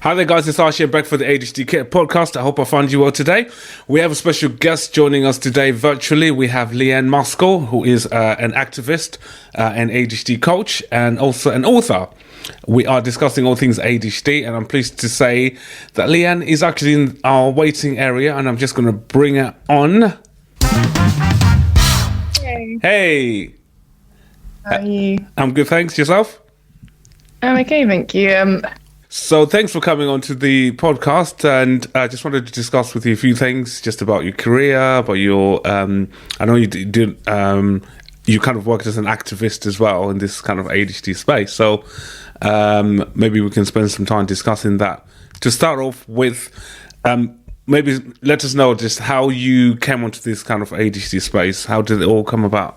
Hi there, guys. It's Archie back for the ADHD Care Podcast. I hope I find you well today. We have a special guest joining us today virtually. We have Leanne Maskell, who is an activist, an ADHD coach, and also an author. We are discussing all things ADHD, and I'm pleased to say that Leanne is actually in our waiting area, and I'm just going to bring her on. Hey. How are you? I'm good, thanks. Yourself? I'm okay, thank you. So thanks for coming on to the podcast, and I just wanted to discuss with you a few things just about your career, about your, I know you did, you kind of worked as an activist as well in this kind of ADHD space. So maybe we can spend some time discussing that. To start off with, maybe let us know just how you came onto this kind of ADHD space. How did it all come about?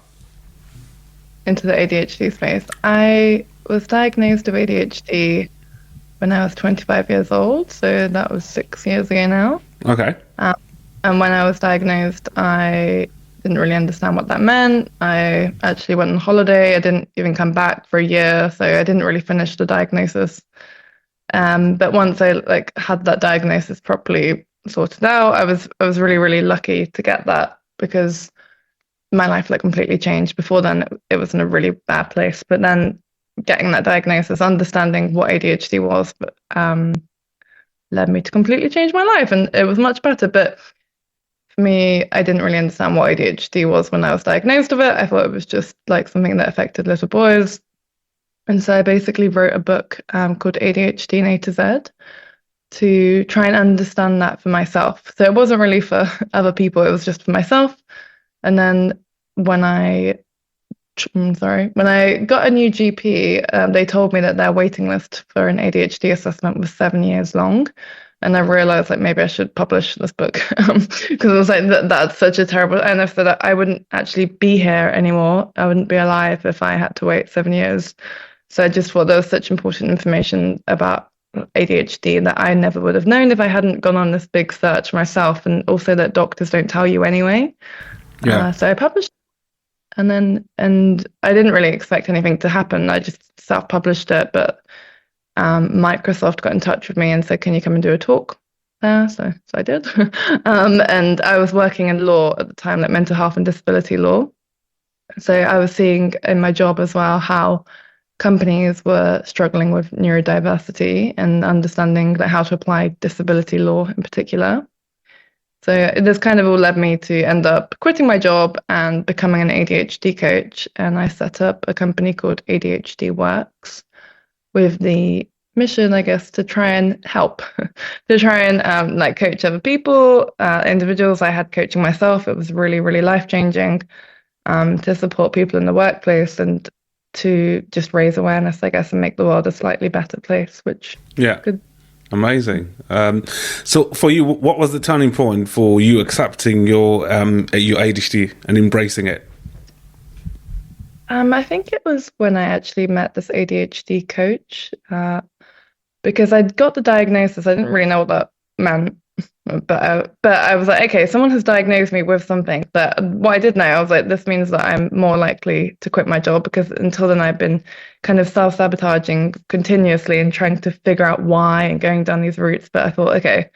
Into the ADHD space. I was diagnosed with ADHD when I was 25 years old, so that was 6 years ago now. Okay. And when I was diagnosed, I didn't really understand what that meant. I actually went on holiday. I didn't even come back for a year, so I didn't really finish the diagnosis. But once I had that diagnosis properly sorted out, I was really, really lucky to get that, because my life completely changed. Before then, it was in a really bad place. But then getting that diagnosis, understanding what ADHD was, led me to completely change my life, and it was much better. But for me, I didn't really understand what ADHD was when I was diagnosed with it. I thought it was just something that affected little boys. And so I basically wrote a book called ADHD in A to Z to try and understand that for myself. So it wasn't really for other people, it was just for myself. And then when I got a new GP, they told me that their waiting list for an ADHD assessment was 7 years long. And I realized maybe I should publish this book, because I was that's such a terrible, and I said that I wouldn't actually be here anymore. I wouldn't be alive if I had to wait 7 years. So I just thought there was such important information about ADHD that I never would have known if I hadn't gone on this big search myself, and also that doctors don't tell you anyway. Yeah. So I published. And I didn't really expect anything to happen. I just self-published it, but Microsoft got in touch with me and said, "Can you come and do a talk?" So I did. And I was working in law at the time, mental health and disability law. So I was seeing in my job as well how companies were struggling with neurodiversity and understanding how to apply disability law in particular. So this kind of all led me to end up quitting my job and becoming an ADHD coach. And I set up a company called ADHD Works with the mission, I guess, to try and help, to try and coach other people, individuals. I had coaching myself. It was really, really life-changing, to support people in the workplace and to just raise awareness, I guess, and make the world a slightly better place, which could. Amazing. So for you, what was the turning point for you accepting your ADHD and embracing it? I think it was when I actually met this ADHD coach, because I'd got the diagnosis. I didn't really know what that meant, but I was like, okay, someone has diagnosed me with something. But what I did know, I was like, this means that I'm more likely to quit my job, because until then I've been kind of self-sabotaging continuously and trying to figure out why and going down these routes. But I thought, okay,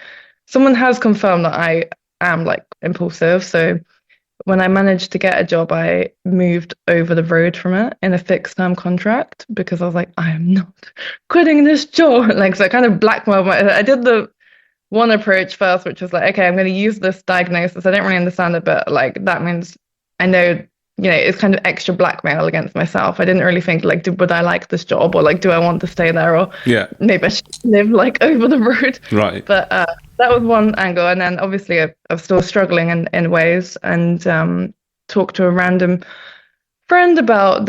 someone has confirmed that I am impulsive. So when I managed to get a job, I moved over the road from it in a fixed term contract, because I was like, I am not quitting this job. So I kind of blackmailed I did the one approach first, which was okay, I'm going to use this diagnosis. I don't really understand it, but that means I know, it's kind of extra blackmail against myself. I didn't really think would I like this job, or do I want to stay there, or maybe I should live over the road. Right. But that was one angle. And then obviously I was still struggling in ways, and talked to a random friend about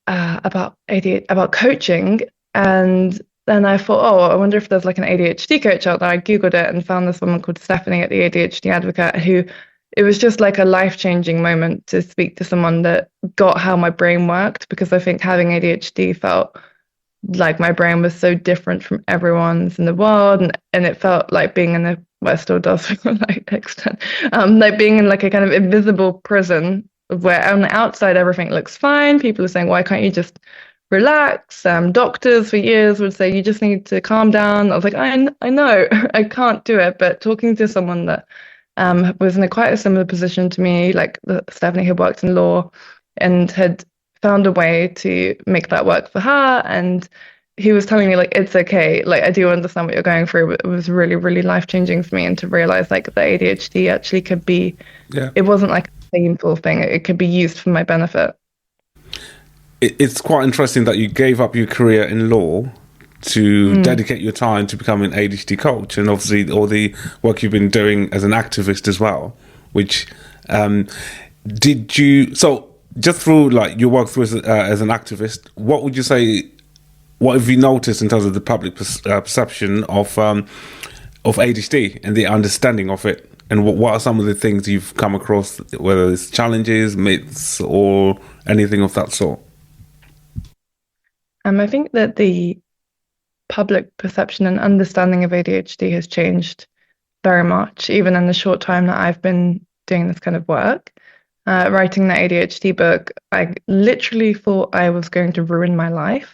about coaching. And then I thought, I wonder if there's an ADHD coach out there. I Googled it and found this woman called Stephanie at the ADHD Advocate, who, it was just a life-changing moment to speak to someone that got how my brain worked, because I think having ADHD felt like my brain was so different from everyone's in the world, and it felt like being in it still does to an extent, being in a kind of invisible prison where on the outside everything looks fine. People are saying, why can't you just relax. Doctors for years would say, you just need to calm down. I was like, I know, I can't do it. But talking to someone that was in quite a similar position to me, like Stephanie had worked in law and had found a way to make that work for her. And he was telling me, like, it's okay. Like, I do understand what you're going through, but it was really, really life-changing for me. And to realize, like, the ADHD actually could be, it wasn't like a painful thing. It could be used for my benefit. It's quite interesting that you gave up your career in law to dedicate your time to becoming an ADHD coach, and obviously all the work you've been doing as an activist as well, which did you, so just through like your work through as an activist, what would you say, what have you noticed in terms of the public perception of ADHD and the understanding of it? And what are some of the things you've come across, whether it's challenges, myths, or anything of that sort? I think that the public perception and understanding of ADHD has changed very much, even in the short time that I've been doing this kind of work. Writing the ADHD book, I literally thought I was going to ruin my life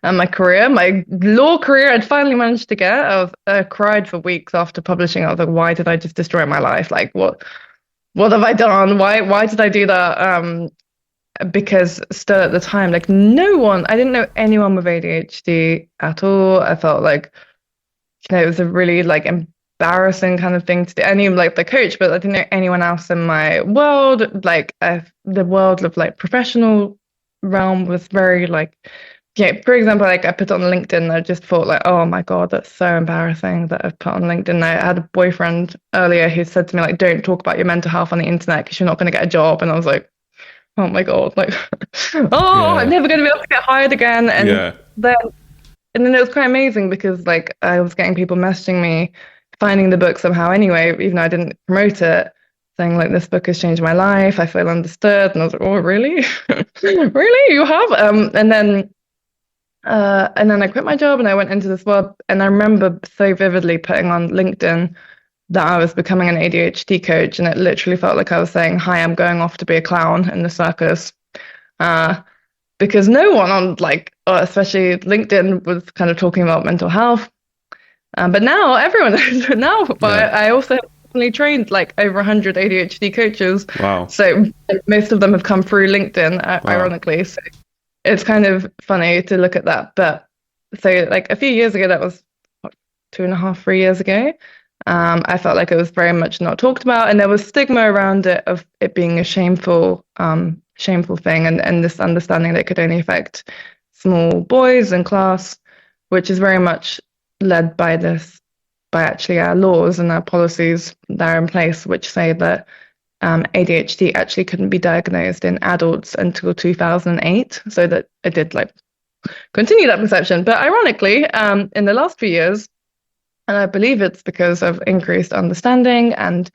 and my career, my law career. I'd finally managed to get. I cried for weeks after publishing. I was like, why did I just destroy my life? Like, what have I done? Why did I do that? Because still at the time, like, I didn't know anyone with ADHD at all. I felt like, it was a really like embarrassing kind of thing to do. I knew like the coach, but I didn't know anyone else in my world. Like the world of like professional realm was very like, for example, like I put on LinkedIn, and I just thought like, oh my God, that's so embarrassing that I've put on LinkedIn. I had a boyfriend earlier who said to me, like, don't talk about your mental health on the internet because you're not going to get a job. And I was like, oh my God, like, I'm never going to be able to get hired again. And then it was quite amazing because like I was getting people messaging me, finding the book somehow anyway, even though I didn't promote it, saying like, this book has changed my life. I feel understood. And I was like, oh, really? Really? You have? And then I quit my job and I went into this world. And I remember so vividly putting on LinkedIn that I was becoming an ADHD coach, and it literally felt like I was saying, hi, I'm going off to be a clown in the circus. Because no one on especially LinkedIn was kind of talking about mental health. But now everyone is now. But I also have personally trained like over 100 ADHD coaches. Wow. So most of them have come through LinkedIn, ironically. So it's kind of funny to look at that. But so like a few years ago, that was 2.5, 3 years ago, I felt like it was very much not talked about, and there was stigma around it of it being a shameful thing, and this understanding that it could only affect small boys in class, which is very much led by actually our laws and our policies that are in place, which say that ADHD actually couldn't be diagnosed in adults until 2008, so that it did like continue that perception. But ironically, in the last few years, and I believe it's because of increased understanding and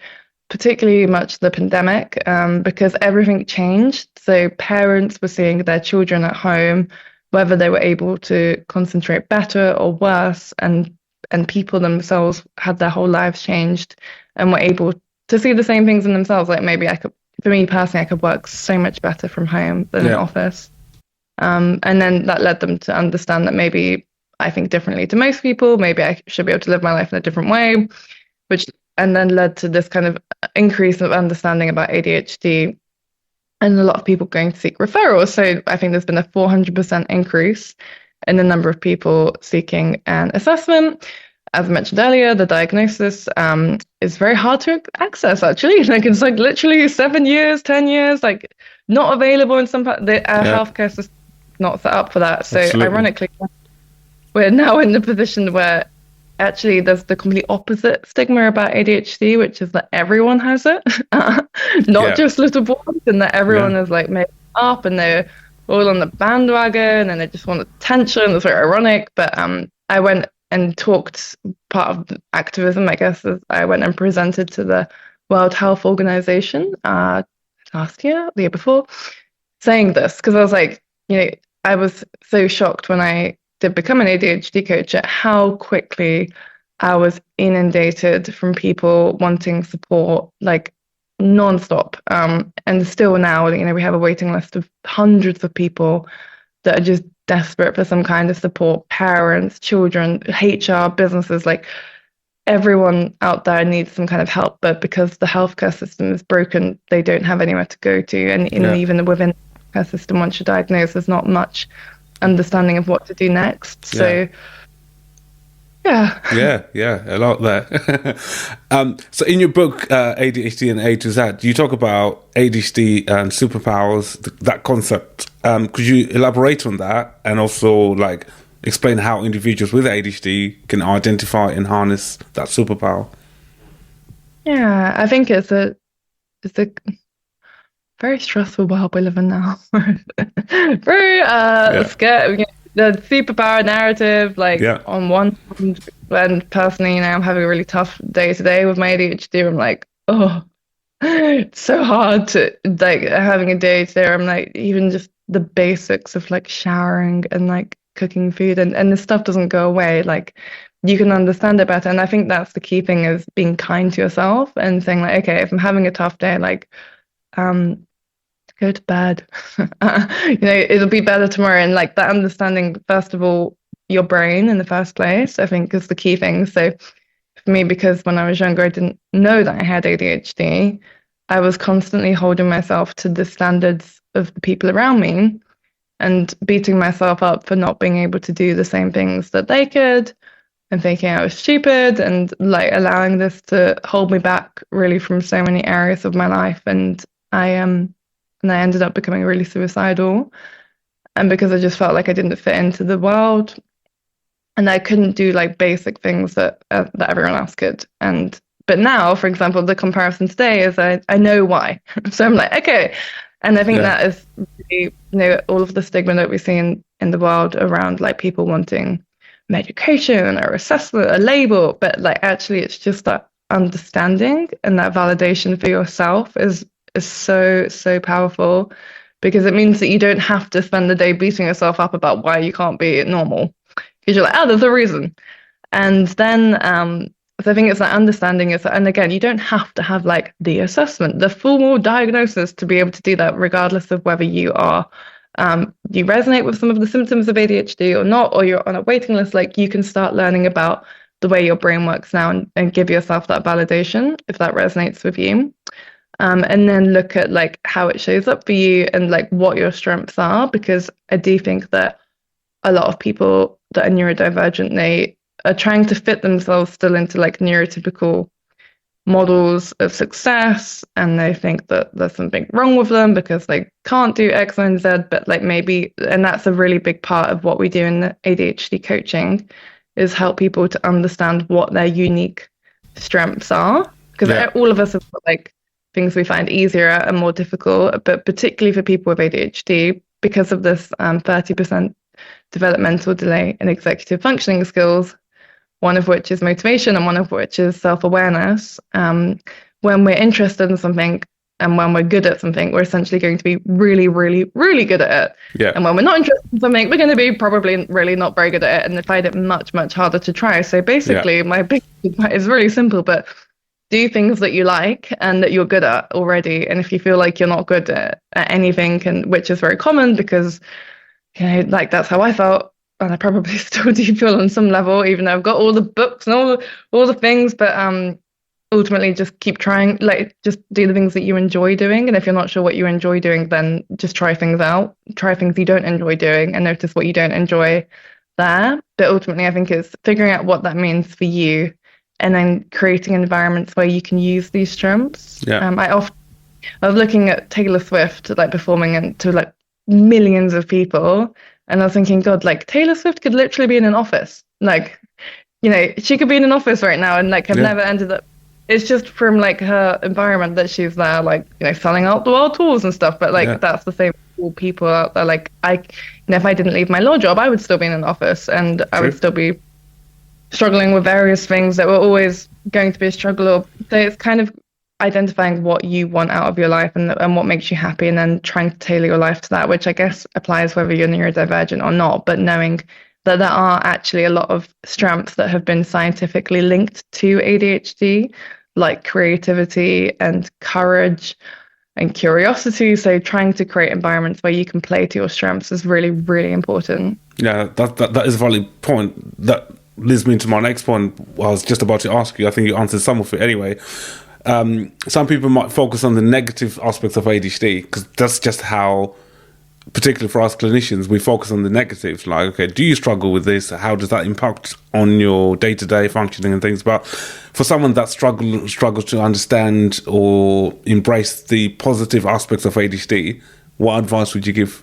particularly much the pandemic, because everything changed. So parents were seeing their children at home, whether they were able to concentrate better or worse, and people themselves had their whole lives changed and were able to see the same things in themselves. Like maybe for me personally, I could work so much better from home than in office. And then that led them to understand that maybe I think differently to most people. Maybe I should be able to live my life in a different way, and then led to this kind of increase of understanding about ADHD and a lot of people going to seek referrals. So I think there's been a 400% increase in the number of people seeking an assessment. As I mentioned earlier, the diagnosis is very hard to access, actually. Like it's like literally 7 years, 10 years, like not available in some part. Our healthcare system is not set up for that. So ironically, we're now in the position where actually there's the complete opposite stigma about ADHD, which is that everyone has it, not just little boys, and that everyone is like made up and they're all on the bandwagon and they just want attention. It's very ironic. But I went and talked, part of activism, I guess, is I went and presented to the World Health Organization last year, the year before, saying this, because I was like, I was so shocked when I did become an ADHD coach at how quickly I was inundated from people wanting support, like nonstop. And still now, we have a waiting list of hundreds of people that are just desperate for some kind of support. Parents, children, HR, businesses, like everyone out there needs some kind of help, but because the healthcare system is broken, they don't have anywhere to go to. And even within the healthcare system, once you're diagnosed, there's not much understanding of what to do next. So yeah, a lot there. So in your book, ADHD and A to Z, you talk about ADHD and superpowers, that concept. Could you elaborate on that, and also like explain how individuals with ADHD can identify and harness that superpower? Yeah, I think it's a very stressful world we live in now. Very scared. The superpower narrative, on one hand, and personally, I'm having a really tough day today with my ADHD. I'm like, oh, it's so hard to having a day today. I'm like, even just the basics of showering and cooking food and this stuff doesn't go away. You can understand it better, and I think that's the key thing, is being kind to yourself and saying okay, if I'm having a tough day, go to bed. It'll be better tomorrow. And that understanding, first of all, your brain in the first place, I think is the key thing. So for me, because when I was younger, I didn't know that I had ADHD, I was constantly holding myself to the standards of the people around me and beating myself up for not being able to do the same things that they could, and thinking I was stupid, and allowing this to hold me back really from so many areas of my life. And I ended up becoming really suicidal, and because I just felt like I didn't fit into the world, and I couldn't do basic things that everyone else could. But now, for example, the comparison today is I know why. So I'm okay. And I think that is really, all of the stigma that we see in the world around people wanting medication or assessment, a label, but actually it's just that understanding and that validation for yourself is so powerful, because it means that you don't have to spend the day beating yourself up about why you can't be normal, because you're there's a reason. And then so I think it's that understanding and again, you don't have to have the assessment, the formal diagnosis to be able to do that, regardless of whether you are you resonate with some of the symptoms of ADHD or not, or you're on a waiting list. You can start learning about the way your brain works now and give yourself that validation if that resonates with you. And then look at how it shows up for you and what your strengths are, because I do think that a lot of people that are neurodivergent, they are trying to fit themselves still into neurotypical models of success, and they think that there's something wrong with them because they can't do X, Y, and Z. But maybe, and that's a really big part of what we do in the ADHD coaching, is help people to understand what their unique strengths are, because all of us have got things we find easier and more difficult, but particularly for people with ADHD, because of this 30% developmental delay in executive functioning skills, one of which is motivation and one of which is self-awareness. When we're interested in something and when we're good at something, we're essentially going to be really, really, really good at it. Yeah. And when we're not interested in something, we're going to be probably really not very good at it and find it much, much harder to try. So basically, my big advice is really simple, but do things that you like and that you're good at already. And if you feel like you're not good at anything, which is very common, because that's how I felt, and I probably still do feel on some level, even though I've got all the books and all the things. But ultimately, just keep trying. Just do the things that you enjoy doing. And if you're not sure what you enjoy doing, then just try things out. Try things you don't enjoy doing, and notice what you don't enjoy there. But ultimately, I think it's figuring out what that means for you, and then creating environments where you can use these strengths. Yeah. I was looking at Taylor Swift performing to millions of people, and I was thinking, God, Taylor Swift could literally be in an office. She could be in an office right now and have never ended up. It's just from her environment that she's there, selling out the world tours and stuff. But that's the same for people out there. If I didn't leave my law job, I would still be in an office, and I would still be struggling with various things that were always going to be a struggle. So it's kind of identifying what you want out of your life and what makes you happy, and then trying to tailor your life to that, which I guess applies whether you're neurodivergent or not, but knowing that there are actually a lot of strengths that have been scientifically linked to ADHD, like creativity and courage and curiosity. So trying to create environments where you can play to your strengths is really, really important. Yeah, that is a valid point. That leads me into my next point. I was just about to ask you. I think you answered some of it anyway. Some people might focus on the negative aspects of ADHD because that's just how, particularly for us clinicians, we focus on the negatives. Like, okay, do you struggle with this? How does that impact on your day-to-day functioning and things? But for someone that struggles to understand or embrace the positive aspects of ADHD, what advice would you give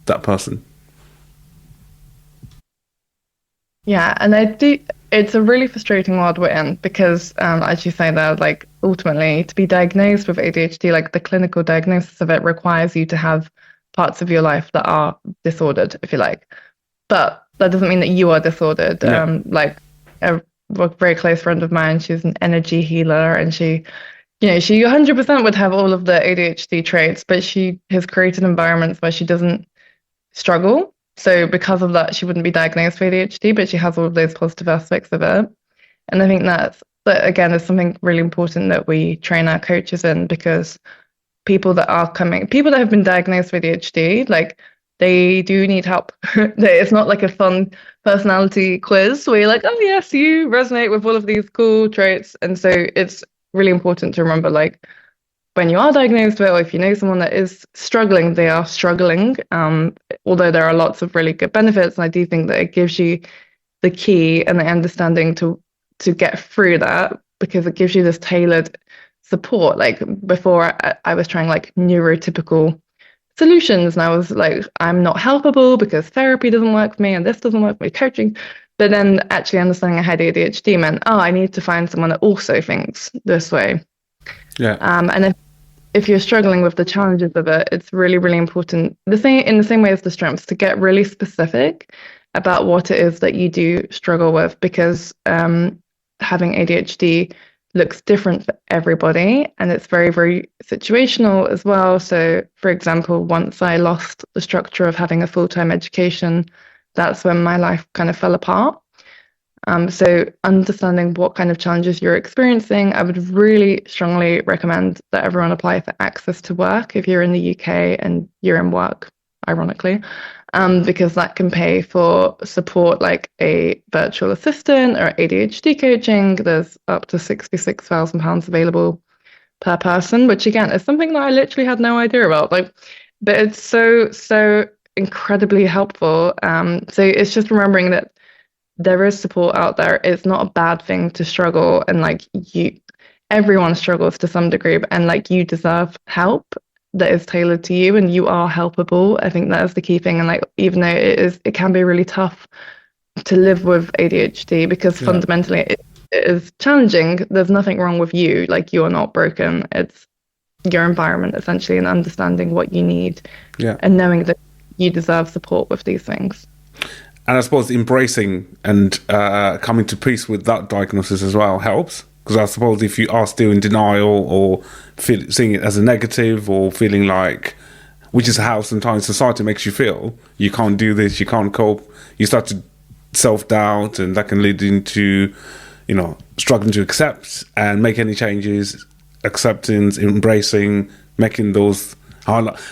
that person? Yeah, and it's a really frustrating world we're in because, as you say there, like ultimately to be diagnosed with ADHD, like the clinical diagnosis of it requires you to have parts of your life that are disordered, if you like. But that doesn't mean that you are disordered. Yeah. Like a very close friend of mine, she's an energy healer, and she 100% would have all of the ADHD traits, but she has created environments where she doesn't struggle. So because of that, she wouldn't be diagnosed with ADHD, but she has all of those positive aspects of it. And I think that again is something really important that we train our coaches in, because people that have been diagnosed with ADHD, like they do need help. It's not like a fun personality quiz where you're like, oh yes, you resonate with all of these cool traits. And so it's really important to remember, like, when you are diagnosed with, or if you know someone that is struggling, they are struggling. Although there are lots of really good benefits, and I do think that it gives you the key and the understanding to get through that, because it gives you this tailored support. Like before, I was trying like neurotypical solutions, and I was like, I'm not helpable because therapy doesn't work for me and this doesn't work for me, coaching. But then actually understanding I had ADHD meant, I need to find someone that also thinks this way. Yeah. And if you're struggling with the challenges of it, it's really, really important, in the same way as the strengths, to get really specific about what it is that you do struggle with, because having ADHD looks different for everybody, and it's very, very situational as well. So, for example, once I lost the structure of having a full-time education, that's when my life kind of fell apart. So understanding what kind of challenges you're experiencing, I would really strongly recommend that everyone apply for access to work if you're in the UK and you're in work, ironically, because that can pay for support like a virtual assistant or ADHD coaching. There's up to £66,000 available per person, which again is something that I literally had no idea about. Like, but it's so incredibly helpful. So it's just remembering that there is support out there. It's not a bad thing to struggle, and like everyone struggles to some degree, and like you deserve help that is tailored to you, and you are helpable. I think that is the key thing. And like, even though it can be really tough to live with ADHD, because fundamentally it is challenging, there's nothing wrong with you. Like, you are not broken. It's your environment essentially, and understanding what you need, and knowing that you deserve support with these things. And I suppose embracing and coming to peace with that diagnosis as well helps. Because I suppose if you are still in denial or seeing it as a negative, or feeling like, which is how sometimes society makes you feel, you can't do this, you can't cope, you start to self-doubt, and that can lead into, struggling to accept and make any changes, acceptance, embracing, making those,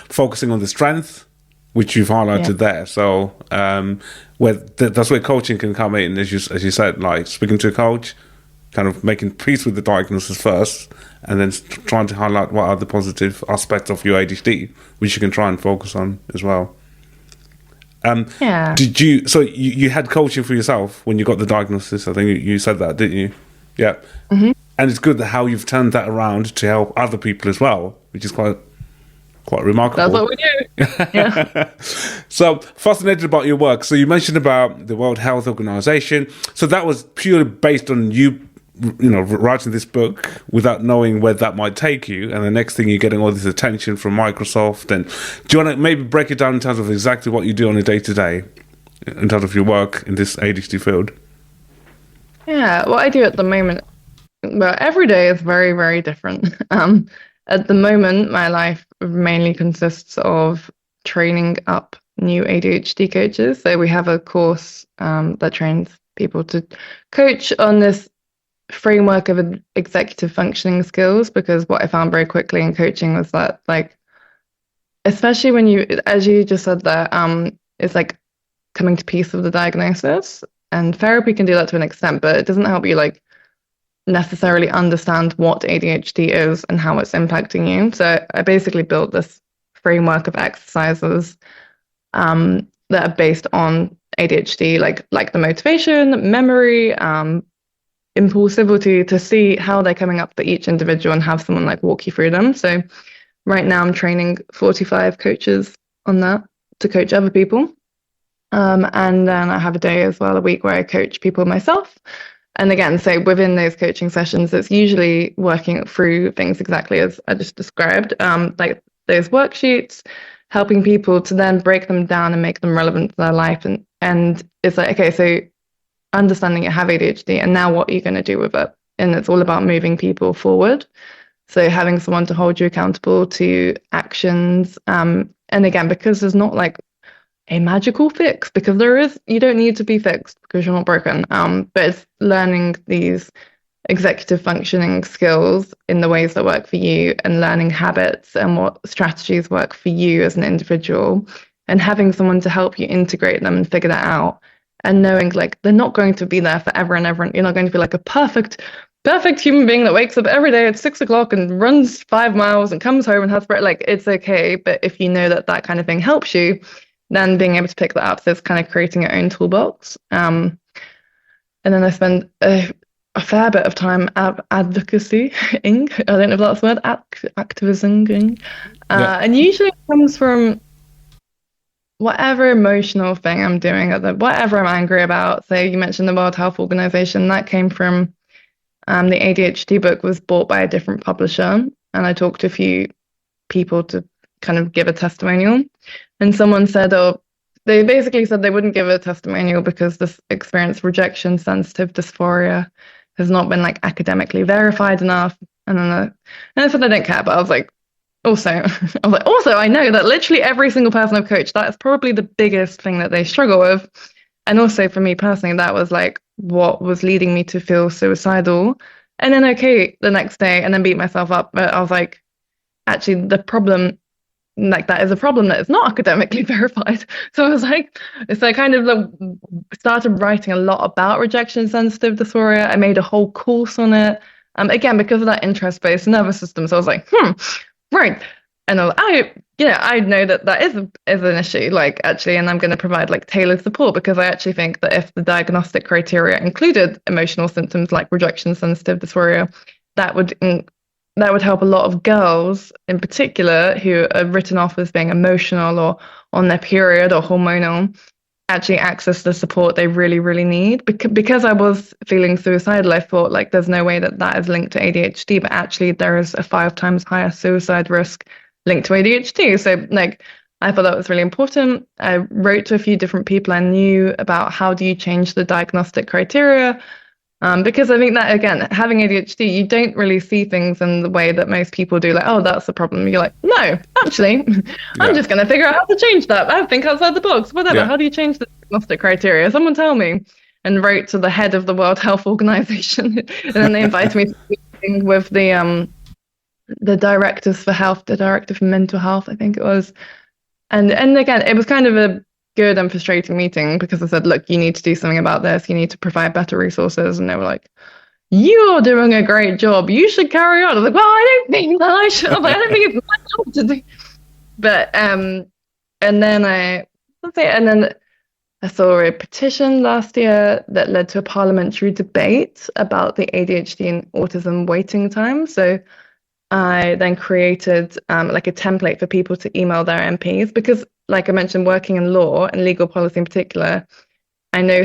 focusing on the strength, which you've highlighted there. So that's where coaching can come in, as you said, like speaking to a coach, kind of making peace with the diagnosis first, and then trying to highlight what are the positive aspects of your ADHD, which you can try and focus on as well. Did you? So you had coaching for yourself when you got the diagnosis? I think you said that, didn't you? Yeah. Mm-hmm. And it's good that how you've turned that around to help other people as well, which is quite remarkable. That's what we do. Yeah. So fascinated about your work. So you mentioned about the World Health Organization. So that was purely based on you writing this book without knowing where that might take you. And the next thing, you're getting all this attention from Microsoft. And do you want to maybe break it down in terms of exactly what you do on a day-to-day in terms of your work in this ADHD field? Yeah, what I do at the moment, well, every day is very, very different. At the moment, my life mainly consists of training up new ADHD coaches. So we have a course that trains people to coach on this framework of executive functioning skills, because what I found very quickly in coaching was that, like, especially when you, as you just said there, it's like coming to peace with the diagnosis, and therapy can do that to an extent, but it doesn't help you like necessarily understand what ADHD is and how it's impacting you. So I basically built this framework of exercises that are based on ADHD, like the motivation, memory, impulsivity, to see how they're coming up for each individual and have someone like walk you through them. So right now I'm training 45 coaches on that to coach other people. And then I have a day as well, a week, where I coach people myself. And again, so within those coaching sessions, it's usually working through things exactly as I just described, like those worksheets, helping people to then break them down and make them relevant to their life. And it's like, okay, so understanding you have ADHD, and now what are you going to do with it? And it's all about moving people forward. So having someone to hold you accountable to actions. And again, because there's not like a magical fix, because you don't need to be fixed because you're not broken. But it's learning these executive functioning skills in the ways that work for you, and learning habits and what strategies work for you as an individual, and having someone to help you integrate them and figure that out, and knowing like they're not going to be there forever and ever. You're not going to be like a perfect human being that wakes up every day at 6 o'clock and runs 5 miles and comes home and has bread. Like, it's okay. But if you know that kind of thing helps you, then being able to pick that up. So it's kind of creating your own toolbox. And then I spend a fair bit of time advocacy-ing. I don't know if that's the word, activism. And usually it comes from whatever emotional thing I'm doing, or whatever I'm angry about. So you mentioned the World Health Organization. That came from the ADHD book was bought by a different publisher. And I talked to a few people to kind of give a testimonial. And someone said, they basically said they wouldn't give a testimonial because this experience, rejection sensitive dysphoria, has not been like academically verified enough. And I said I don't care, but I was like, also, I know that literally every single person I've coached, that is probably the biggest thing that they struggle with. And also for me personally, that was like what was leading me to feel suicidal. And then the next day, and then beat myself up. But I was like, actually, the problem, like, that is a problem that is not academically verified. So I was like, so I kind of started writing a lot about rejection sensitive dysphoria. I made a whole course on it. Again, because of that interest-based nervous system. So I was like, right. And I know that is an issue, like, actually, and I'm going to provide like tailored support, because I actually think that if the diagnostic criteria included emotional symptoms like rejection sensitive dysphoria, that would help a lot of girls in particular who are written off as being emotional or on their period or hormonal, actually access the support they really, really need. Because I was feeling suicidal, I thought like there's no way that is linked to ADHD, but actually there is a 5 times higher suicide risk linked to ADHD. So like, I thought that was really important. I wrote to a few different people I knew about how do you change the diagnostic criteria. Because I think that, again, having ADHD, you don't really see things in the way that most people do. Like, oh, that's the problem. You're like, no, actually, I'm just going to figure out how to change that. I think outside the box, whatever. Yeah. How do you change the diagnostic criteria? Someone tell me. And wrote to the head of the World Health Organization. And then they invited me to a meeting with the directors for health, the director for mental health, I think it was. And again, it was kind of a good and frustrating meeting, because I said, look, you need to do something about this. You need to provide better resources. And they were like, you're doing a great job. You should carry on. I was like, well, I don't think that I should. I was like, I don't think it's my job to do. But, and then I saw a petition last year that led to a parliamentary debate about the ADHD and autism waiting time. So I then created like a template for people to email their MPs, because, like I mentioned, working in law and legal policy in particular, I know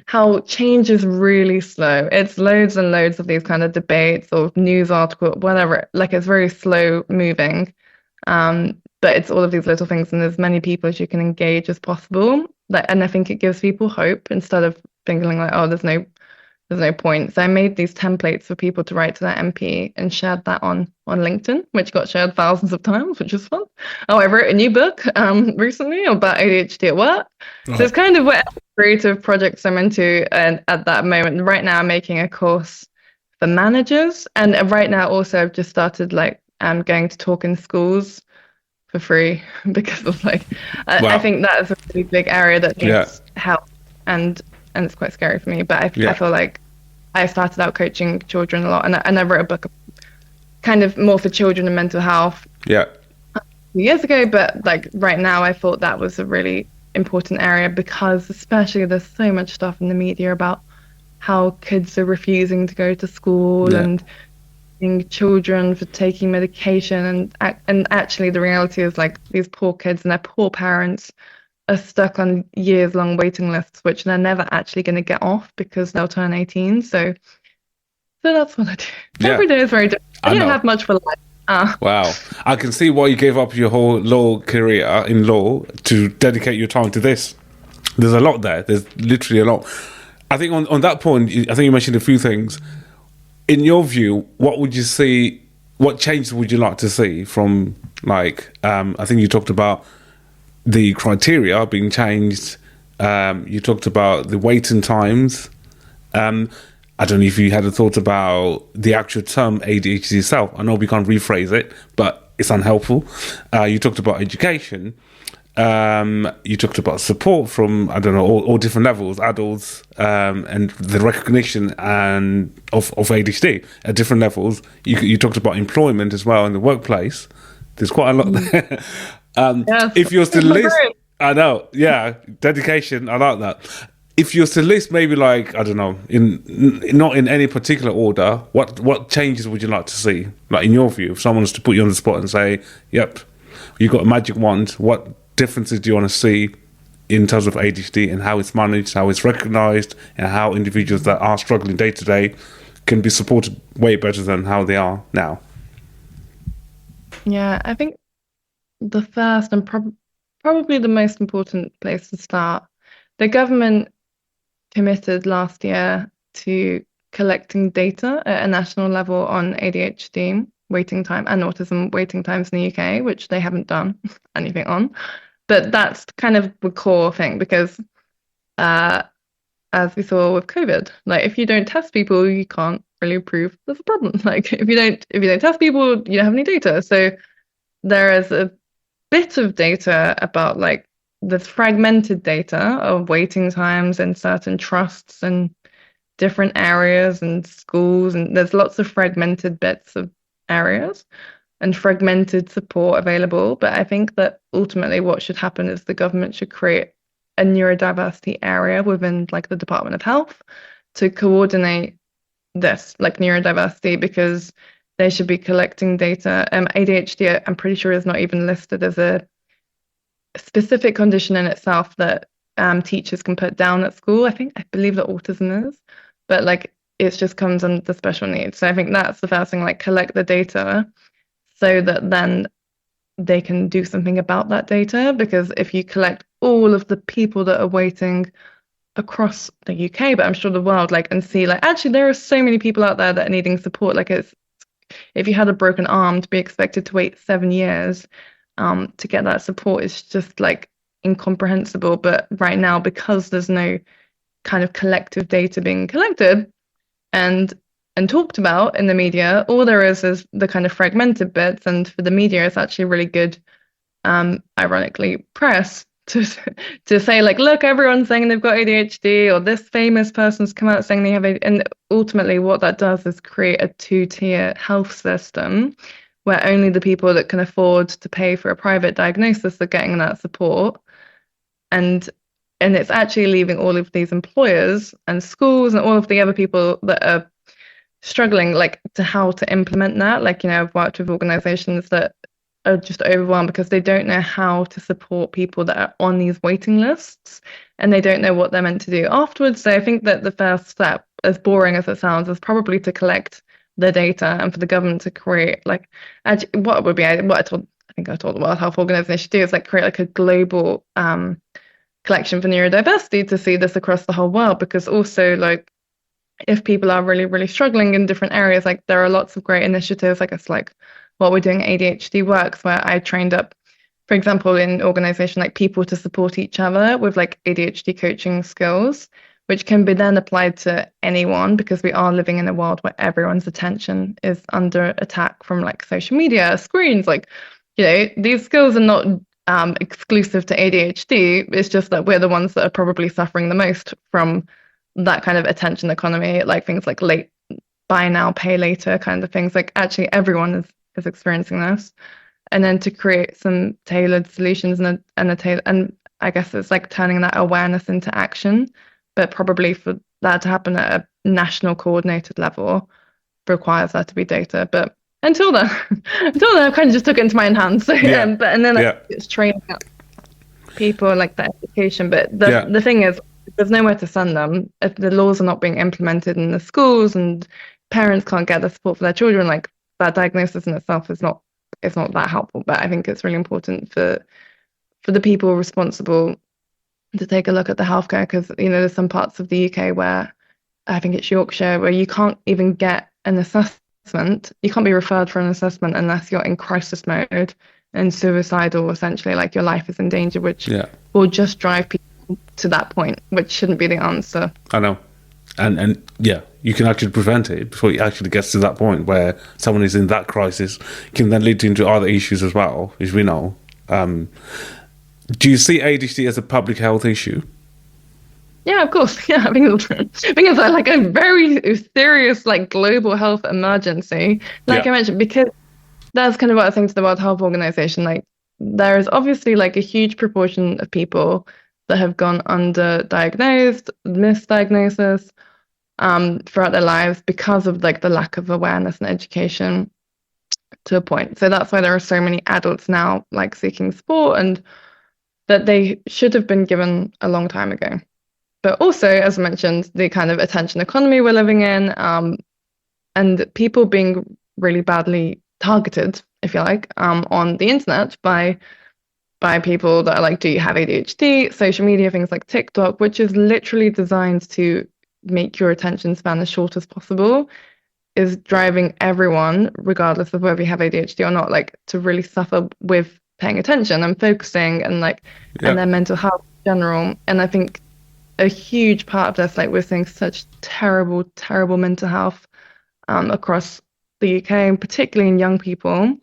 how change is really slow. It's loads and loads of these kind of debates or news articles, whatever. Like, it's very slow moving. But it's all of these little things, and as many people as you can engage as possible. And I think it gives people hope, instead of thinking like, oh, there's no there's no point. So I made these templates for people to write to their MP and shared that on LinkedIn, which got shared thousands of times, which was fun. Oh, I wrote a new book recently about ADHD at work. Right. So it's kind of what creative projects I'm into, and at that moment. Right now I'm making a course for managers, and right now also I've just started going to talk in schools for free because of I think that is a really big area that needs help, and it's quite scary for me. But I feel like I started out coaching children a lot, and I wrote a book kind of more for children and mental health years ago. But right now, I thought that was a really important area because especially there's so much stuff in the media about how kids are refusing to go to school and children for taking medication, and actually the reality is these poor kids and their poor parents are stuck on years-long waiting lists, which they're never actually going to get off because they'll turn 18. So that's what I do. Every day is very different. I don't have much for life. Wow. I can see why you gave up your whole law career in law to dedicate your time to this. There's a lot there. There's literally a lot. I think on that point, I think you mentioned a few things. In your view, what would you see, what changes would you like to see from, I think you talked about the criteria being changed. You talked about the waiting times. I don't know if you had a thought about the actual term ADHD itself. I know we can't rephrase it, but it's unhelpful. You talked about education. You talked about support from, I don't know, all different levels, adults, and the recognition of ADHD at different levels. You talked about employment as well in the workplace. There's quite a lot there. If you're to list, I know, dedication, I like that. If you're to list maybe I don't know, not in any particular order, what changes would you like to see? In your view, if someone was to put you on the spot and say, yep, you got a magic wand, what differences do you want to see in terms of ADHD and how it's managed, how it's recognised, and how individuals that are struggling day to day can be supported way better than how they are now? Yeah, I think the first and probably the most important place to start, the government committed last year to collecting data at a national level on ADHD waiting time and autism waiting times in the UK, which they haven't done anything on. But that's kind of the core thing because as we saw with COVID, if you don't test people, you can't really prove there's a problem. If you don't test people, you don't have any data. So there is a bit of data about the fragmented data of waiting times in certain trusts and different areas and schools, and there's lots of fragmented bits of areas and fragmented support available. But I think that ultimately what should happen is the government should create a neurodiversity area within the Department of Health to coordinate this neurodiversity, because they should be collecting data. ADHD, I'm pretty sure, is not even listed as a specific condition in itself that teachers can put down at school. I believe that autism is, but it just comes under the special needs. So I think that's the first thing, collect the data so that then they can do something about that data. Because if you collect all of the people that are waiting across the UK, but I'm sure the world, and see actually there are so many people out there that are needing support. If you had a broken arm, to be expected to wait 7 years to get that support is just incomprehensible. But right now, because there's no kind of collective data being collected and talked about in the media, all there is the kind of fragmented bits. And for the media, it's actually really good, ironically, press to say look, everyone's saying they've got ADHD, or this famous person's come out saying they have ADHD. And ultimately what that does is create a two-tier health system where only the people that can afford to pay for a private diagnosis are getting that support. And it's actually leaving all of these employers and schools and all of the other people that are struggling to how to implement that. I've worked with organizations that are just overwhelmed because they don't know how to support people that are on these waiting lists, and they don't know what they're meant to do afterwards. So I think that the first step, as boring as it sounds, is probably to collect the data and for the government to create actually, what would be what I told the World Health Organization to do is create a global collection for neurodiversity to see this across the whole world. Because also if people are really, really struggling in different areas, like there are lots of great initiatives, I guess, like what we're doing at ADHD Works, where I trained up, for example, in an organization like people to support each other with like ADHD coaching skills, which can be then applied to anyone, because we are living in a world where everyone's attention is under attack from like social media, screens. Like, these skills are not exclusive to ADHD. It's just that we're the ones that are probably suffering the most from that kind of attention economy, like things like late buy now, pay later kind of things. Like actually everyone is experiencing this. And then to create some tailored solutions and I guess it's like turning that awareness into action, but probably for that to happen at a national coordinated level requires there to be data. But until then, I kind of just took it into my own hands. So, it's training up people, like the education. But the thing is, there's nowhere to send them if the laws are not being implemented in the schools and parents can't get the support for their children. Like that diagnosis in itself is not that helpful. But I think it's really important for the people responsible to take a look at the healthcare, because there's some parts of the UK where, I think it's Yorkshire, where you can't even get an assessment. You can't be referred for an assessment unless you're in crisis mode and suicidal, essentially, like your life is in danger, which will just drive people to that point, which shouldn't be the answer. I know. And you can actually prevent it before it actually gets to that point where someone is in that crisis. It can then lead into other issues as well, as we know. Do you see ADHD as a public health issue? Yeah, of course. Yeah, I think it's like a very serious, like, global health emergency. Like I mentioned, because that's kind of what I think to the World Health Organization. Like, there is obviously like a huge proportion of people that have gone underdiagnosed, misdiagnosis, throughout their lives because of like the lack of awareness and education to a point. So that's why there are so many adults now like seeking support, and that they should have been given a long time ago. But also, as I mentioned, the kind of attention economy we're living in, and people being really badly targeted, if you like, on the internet by people that are like, do you have ADHD? Social media, things like TikTok, which is literally designed to make your attention span as short as possible, is driving everyone, regardless of whether you have ADHD or not, like to really suffer with paying attention and focusing and and their mental health in general. And I think a huge part of this, like, we're seeing such terrible mental health across the UK, and particularly in young people.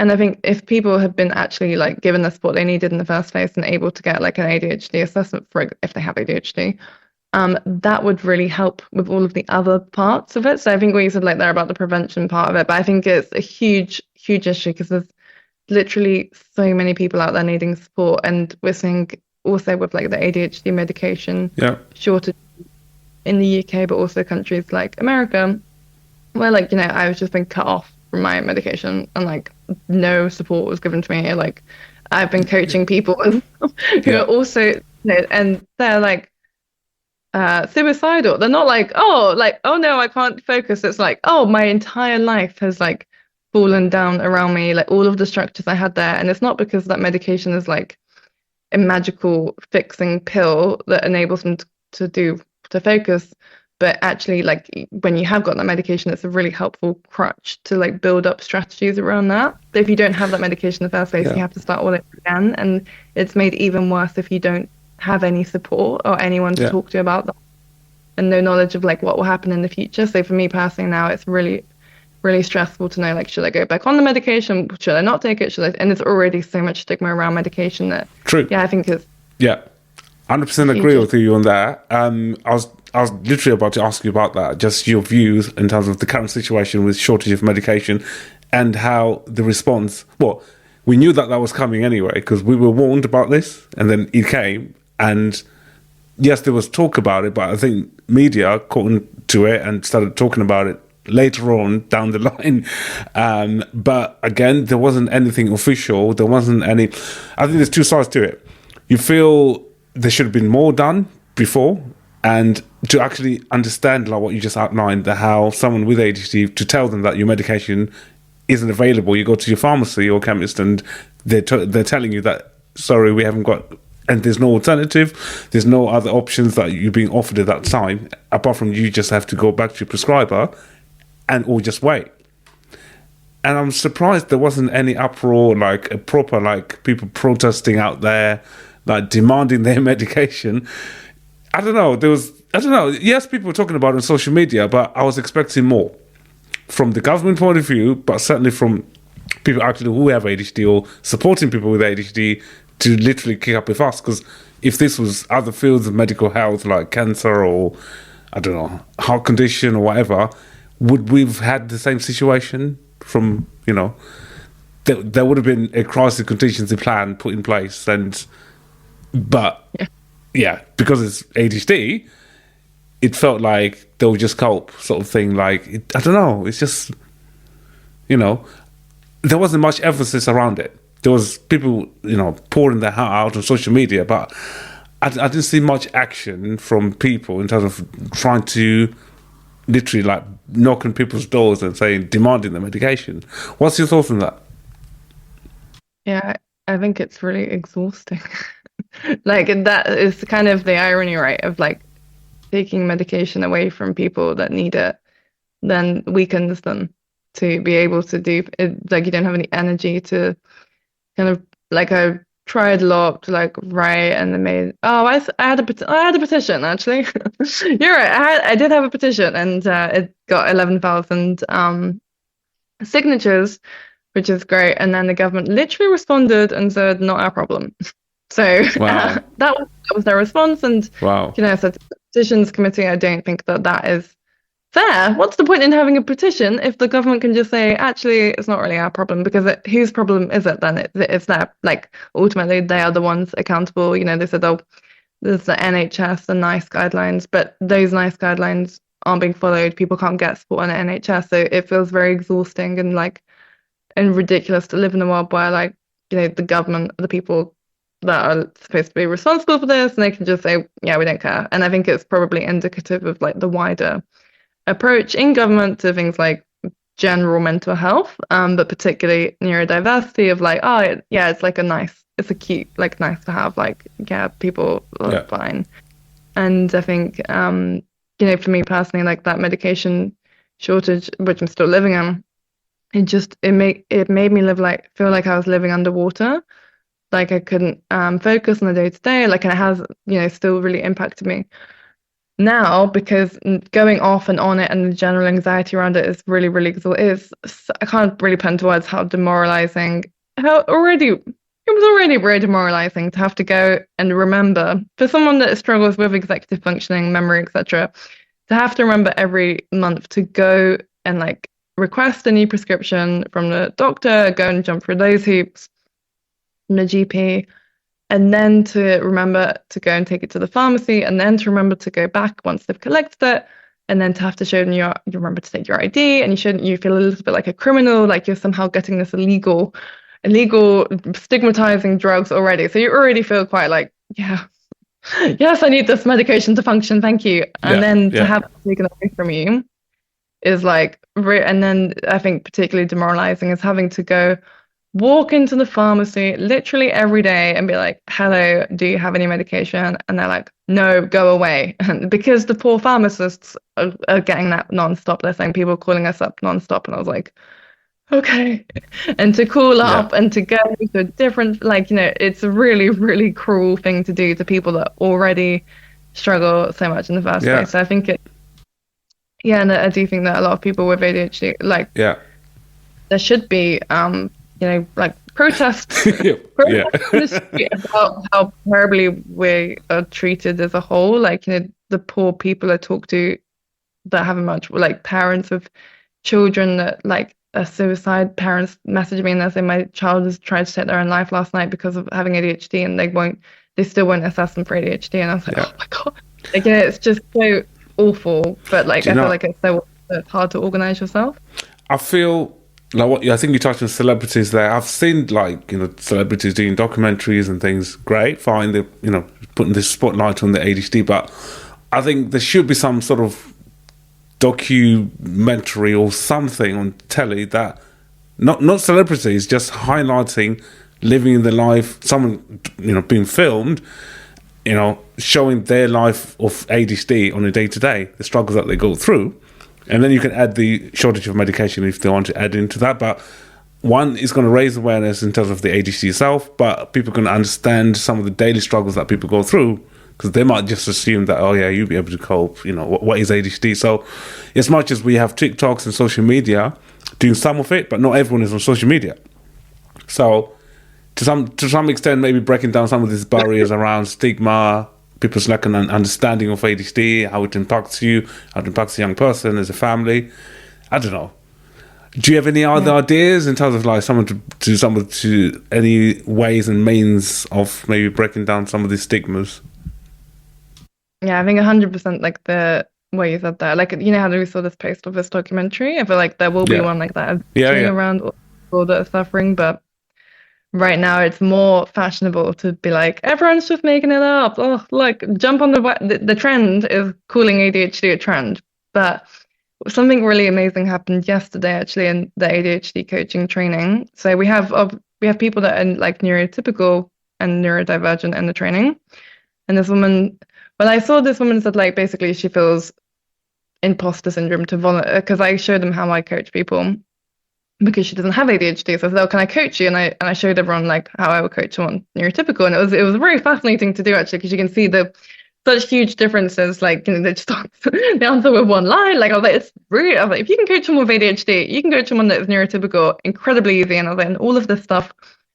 And I think if people have been actually like given the support they needed in the first place and able to get like an ADHD assessment for if they have ADHD, that would really help with all of the other parts of it. So I think what you said like there about the prevention part of it, but I think it's a huge issue because there's literally so many people out there needing support, and we're seeing also with like the ADHD medication shortage in the UK, but also countries like America, where like I was just been cut off from my medication and like no support was given to me. Like I've been coaching people who are also and they're like suicidal. They're not like oh no, I can't focus. It's like, oh, my entire life has like fallen down around me, like all of the structures I had there. And it's not because that medication is like a magical fixing pill that enables them to focus, but actually like when you have got that medication, it's a really helpful crutch to like build up strategies around that. But if you don't have that medication in the first place, you have to start all over again, and it's made even worse if you don't have any support or anyone to talk to about that, and no knowledge of like what will happen in the future. So for me personally now, it's really stressful to know, like, should I go back on the medication? Should I not take it? And there's already so much stigma around medication that I think it's 100% agree with you on that. I was literally about to ask you about that, just your views in terms of the current situation with shortage of medication and how the response, well, we knew that was coming anyway because we were warned about this, and then it came, and yes, there was talk about it, but I think media caught to it and started talking about it later on down the line. But again, there wasn't anything official. There wasn't any. I think there's two sides to it. You feel there should have been more done before, and to actually understand like what you just outlined, how someone with ADHD, to tell them that your medication isn't available, you go to your pharmacy or chemist and they're telling you that, sorry, we haven't got and there's no alternative, there's no other options that you're being offered at that time, apart from you just have to go back to your prescriber or just wait. And I'm surprised there wasn't any uproar, like a proper, like people protesting out there, like demanding their medication. I don't know. Yes, people were talking about it on social media, but I was expecting more from the government point of view, but certainly from people actually who have ADHD or supporting people with ADHD to literally kick up a fuss. Because if this was other fields of medical health, like cancer or, I don't know, heart condition or whatever, would we've had the same situation from, there would have been a crisis contingency plan put in place. But because it's ADHD, it felt like they'll just cope sort of thing. Like, I don't know. It's just, there wasn't much emphasis around it. There was people, pouring their heart out on social media, but I didn't see much action from people in terms of trying to literally like knock on people's doors and demanding the medication. What's your thoughts on that? Yeah, I think it's really exhausting. Like, that is kind of the irony, right, of like taking medication away from people that need it, then weakens them to be able to do it. Like, you don't have any energy to kind of, like, I tried a lot to like write, and they made, I had a petition, actually. You're right, I did have a petition, and it got 11,000 signatures, which is great. And then the government literally responded and said, not our problem. So wow. that was their response. And wow. So the petitions committee, I don't think that is fair. What's the point in having a petition if the government can just say, actually, it's not really our problem? Because whose problem is it then? It's their, like, ultimately they are the ones accountable. They said, there's the NHS, the NICE guidelines, but those NICE guidelines aren't being followed. People can't get support on the NHS. So it feels very exhausting and ridiculous to live in a world where, like, the government, the people that are supposed to be responsible for this, and they can just say, yeah, we don't care. And I think it's probably indicative of like the wider approach in government to things like general mental health, but particularly neurodiversity, of like, it's like it's a cute, like, nice to have, like, people are fine. And I think, for me personally, like, that medication shortage, which I'm still living in, it made me feel like I was living underwater. Like, I couldn't focus on the day to day, like, and it has, still really impacted me now, because going off and on it and the general anxiety around it is really, really exhausting. I can't really put into words how demoralizing, it was already very demoralizing to have to go and remember, for someone that struggles with executive functioning, memory, etc., to have to remember every month to go and like request a new prescription from the doctor, go and jump through those hoops from the GP, and then to remember to go and take it to the pharmacy, and then to remember to go back once they've collected it, and then to have to show them you remember to take your ID, and you feel a little bit like a criminal, like you're somehow getting this illegal stigmatizing drugs already. So you already feel quite like, yes, I need this medication to function, thank you. And then to have it taken away from you is like, and then I think particularly demoralizing is having to go walk into the pharmacy literally every day and be like, hello, do you have any medication? And they're like, no, go away. And because the poor pharmacists are getting that nonstop, they're saying people are calling us up nonstop. And I was like, okay. And to call up and to go to a different, it's a really, really cruel thing to do to people that already struggle so much in the first place. So I think and I do think that a lot of people with ADHD, there should be, protests about how terribly we are treated as a whole. Like, the poor people I talk to that haven't much, like parents of children that like are suicide, parents message me and they say, my child has tried to take their own life last night because of having ADHD, and they still won't assess them for ADHD. And I was like, oh my God, it's just so awful. But I feel like it's hard to organize yourself. I feel like I think you touched on celebrities there. I've seen celebrities doing documentaries and things. Great, fine. They're putting this spotlight on the ADHD, but I think there should be some sort of documentary or something on telly that not celebrities, just highlighting living in the life, someone, being filmed, showing their life of ADHD on a day-to-day, the struggles that they go through. And then you can add the shortage of medication if they want to add into that. But one is going to raise awareness in terms of the ADHD itself, but people can understand some of the daily struggles that people go through, because they might just assume that, oh yeah, you'll be able to cope, what is ADHD? So as much as we have TikToks and social media doing some of it, but not everyone is on social media. So to some extent, maybe breaking down some of these barriers around stigma, people's lack of understanding of ADHD, how it impacts you, how it impacts a young person as a family. I don't know. Do you have any other ideas in terms of like to any ways and means of maybe breaking down some of these stigmas? Yeah, I think 100% like the way you said that. Like, how we saw this post of this documentary? I feel like there will be one like that around all that are suffering, but right now it's more fashionable to be like, everyone's just making it up. Oh, like, jump on the trend is calling ADHD a trend. But something really amazing happened yesterday, actually, in the ADHD coaching training. So we have people that are like neurotypical and neurodivergent in the training. And this woman, I saw this woman said, like, basically she feels imposter syndrome to volunteer, because I showed them how I coach people, because she doesn't have ADHD. So I said, oh, can I coach you? And I showed everyone like how I would coach someone neurotypical. And it was very fascinating to do, actually, because you can see such huge differences. Like, they just they answer with one line. Like, I was like, it's really, if you can coach someone with ADHD, you can coach someone that is neurotypical incredibly easy. And I was like, and all of this stuff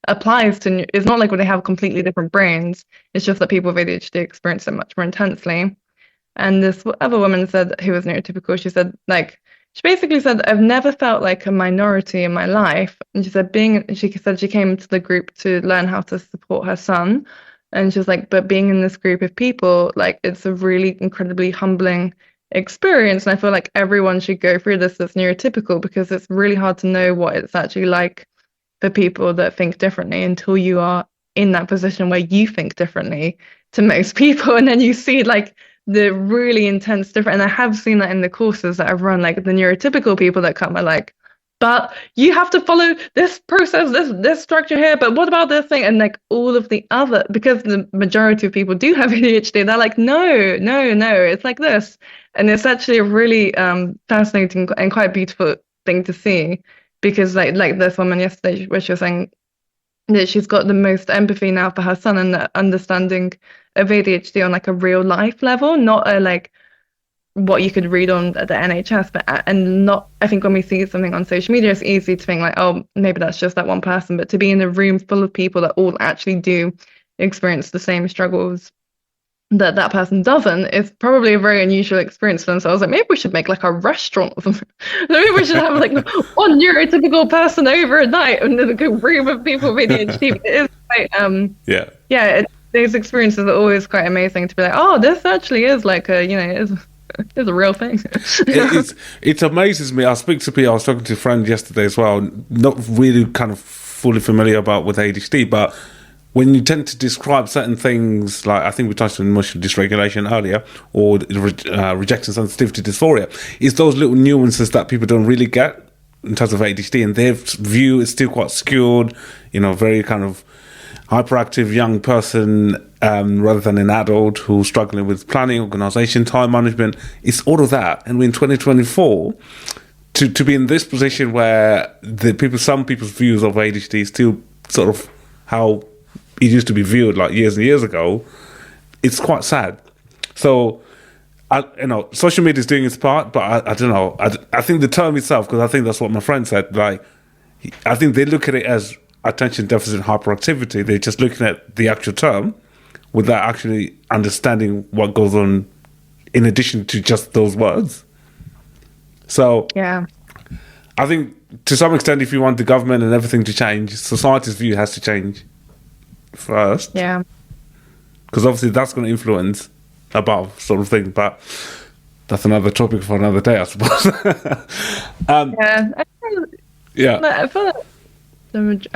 applies to, it's not like when they have completely different brains. It's just that people with ADHD experience it much more intensely. And this other woman said, who was neurotypical, she basically said, I've never felt like a minority in my life. And she said, she came to the group to learn how to support her son. And she was like, but being in this group of people, like, it's a really incredibly humbling experience. And I feel like everyone should go through this as neurotypical, because it's really hard to know what it's actually like for people that think differently until you are in that position where you think differently to most people. And then you see like the really intense difference. And I have seen that in the courses that I've run, like the neurotypical people that come are like, but you have to follow this process, this structure here, but what about this thing? And like all of the other, because the majority of people do have ADHD, they're like, no, it's like this. And it's actually a really fascinating and quite beautiful thing to see, because like this woman yesterday, where she was saying that she's got the most empathy now for her son and the understanding of ADHD on like a real life level, not a like what you could read on the NHS, but and not, I think when we see something on social media, it's easy to think like, oh, maybe that's just that one person, but to be in a room full of people that all actually do experience the same struggles that person doesn't, is probably a very unusual experience for them. So I was like, maybe we should make like a restaurant or something. Maybe we should have like one neurotypical person over at night and then a room of people with ADHD. It is quite, these experiences are always quite amazing to be like, oh, this actually is like a, it's a real thing. It amazes me. I speak to people. I was talking to a friend yesterday as well, not really kind of fully familiar with ADHD, but when you tend to describe certain things, like I think we touched on emotional dysregulation earlier, or rejection sensitivity dysphoria, it's those little nuances that people don't really get in terms of ADHD, and their view is still quite skewed, very kind of hyperactive young person rather than an adult who's struggling with planning, organisation, time management. It's all of that. And we're in 2024, to be in this position where some people's views of ADHD is still sort of how it used to be viewed like years and years ago, it's quite sad. So, social media is doing its part, but I don't know. I think the term itself, because I think that's what my friend said, like, I think they look at it as attention deficit hyperactivity. They're just looking at the actual term without actually understanding what goes on in addition to just those words. So, yeah, I think to some extent, if you want the government and everything to change, society's view has to change first. Yeah. Because obviously that's going to influence above sort of thing, but that's another topic for another day, I suppose. I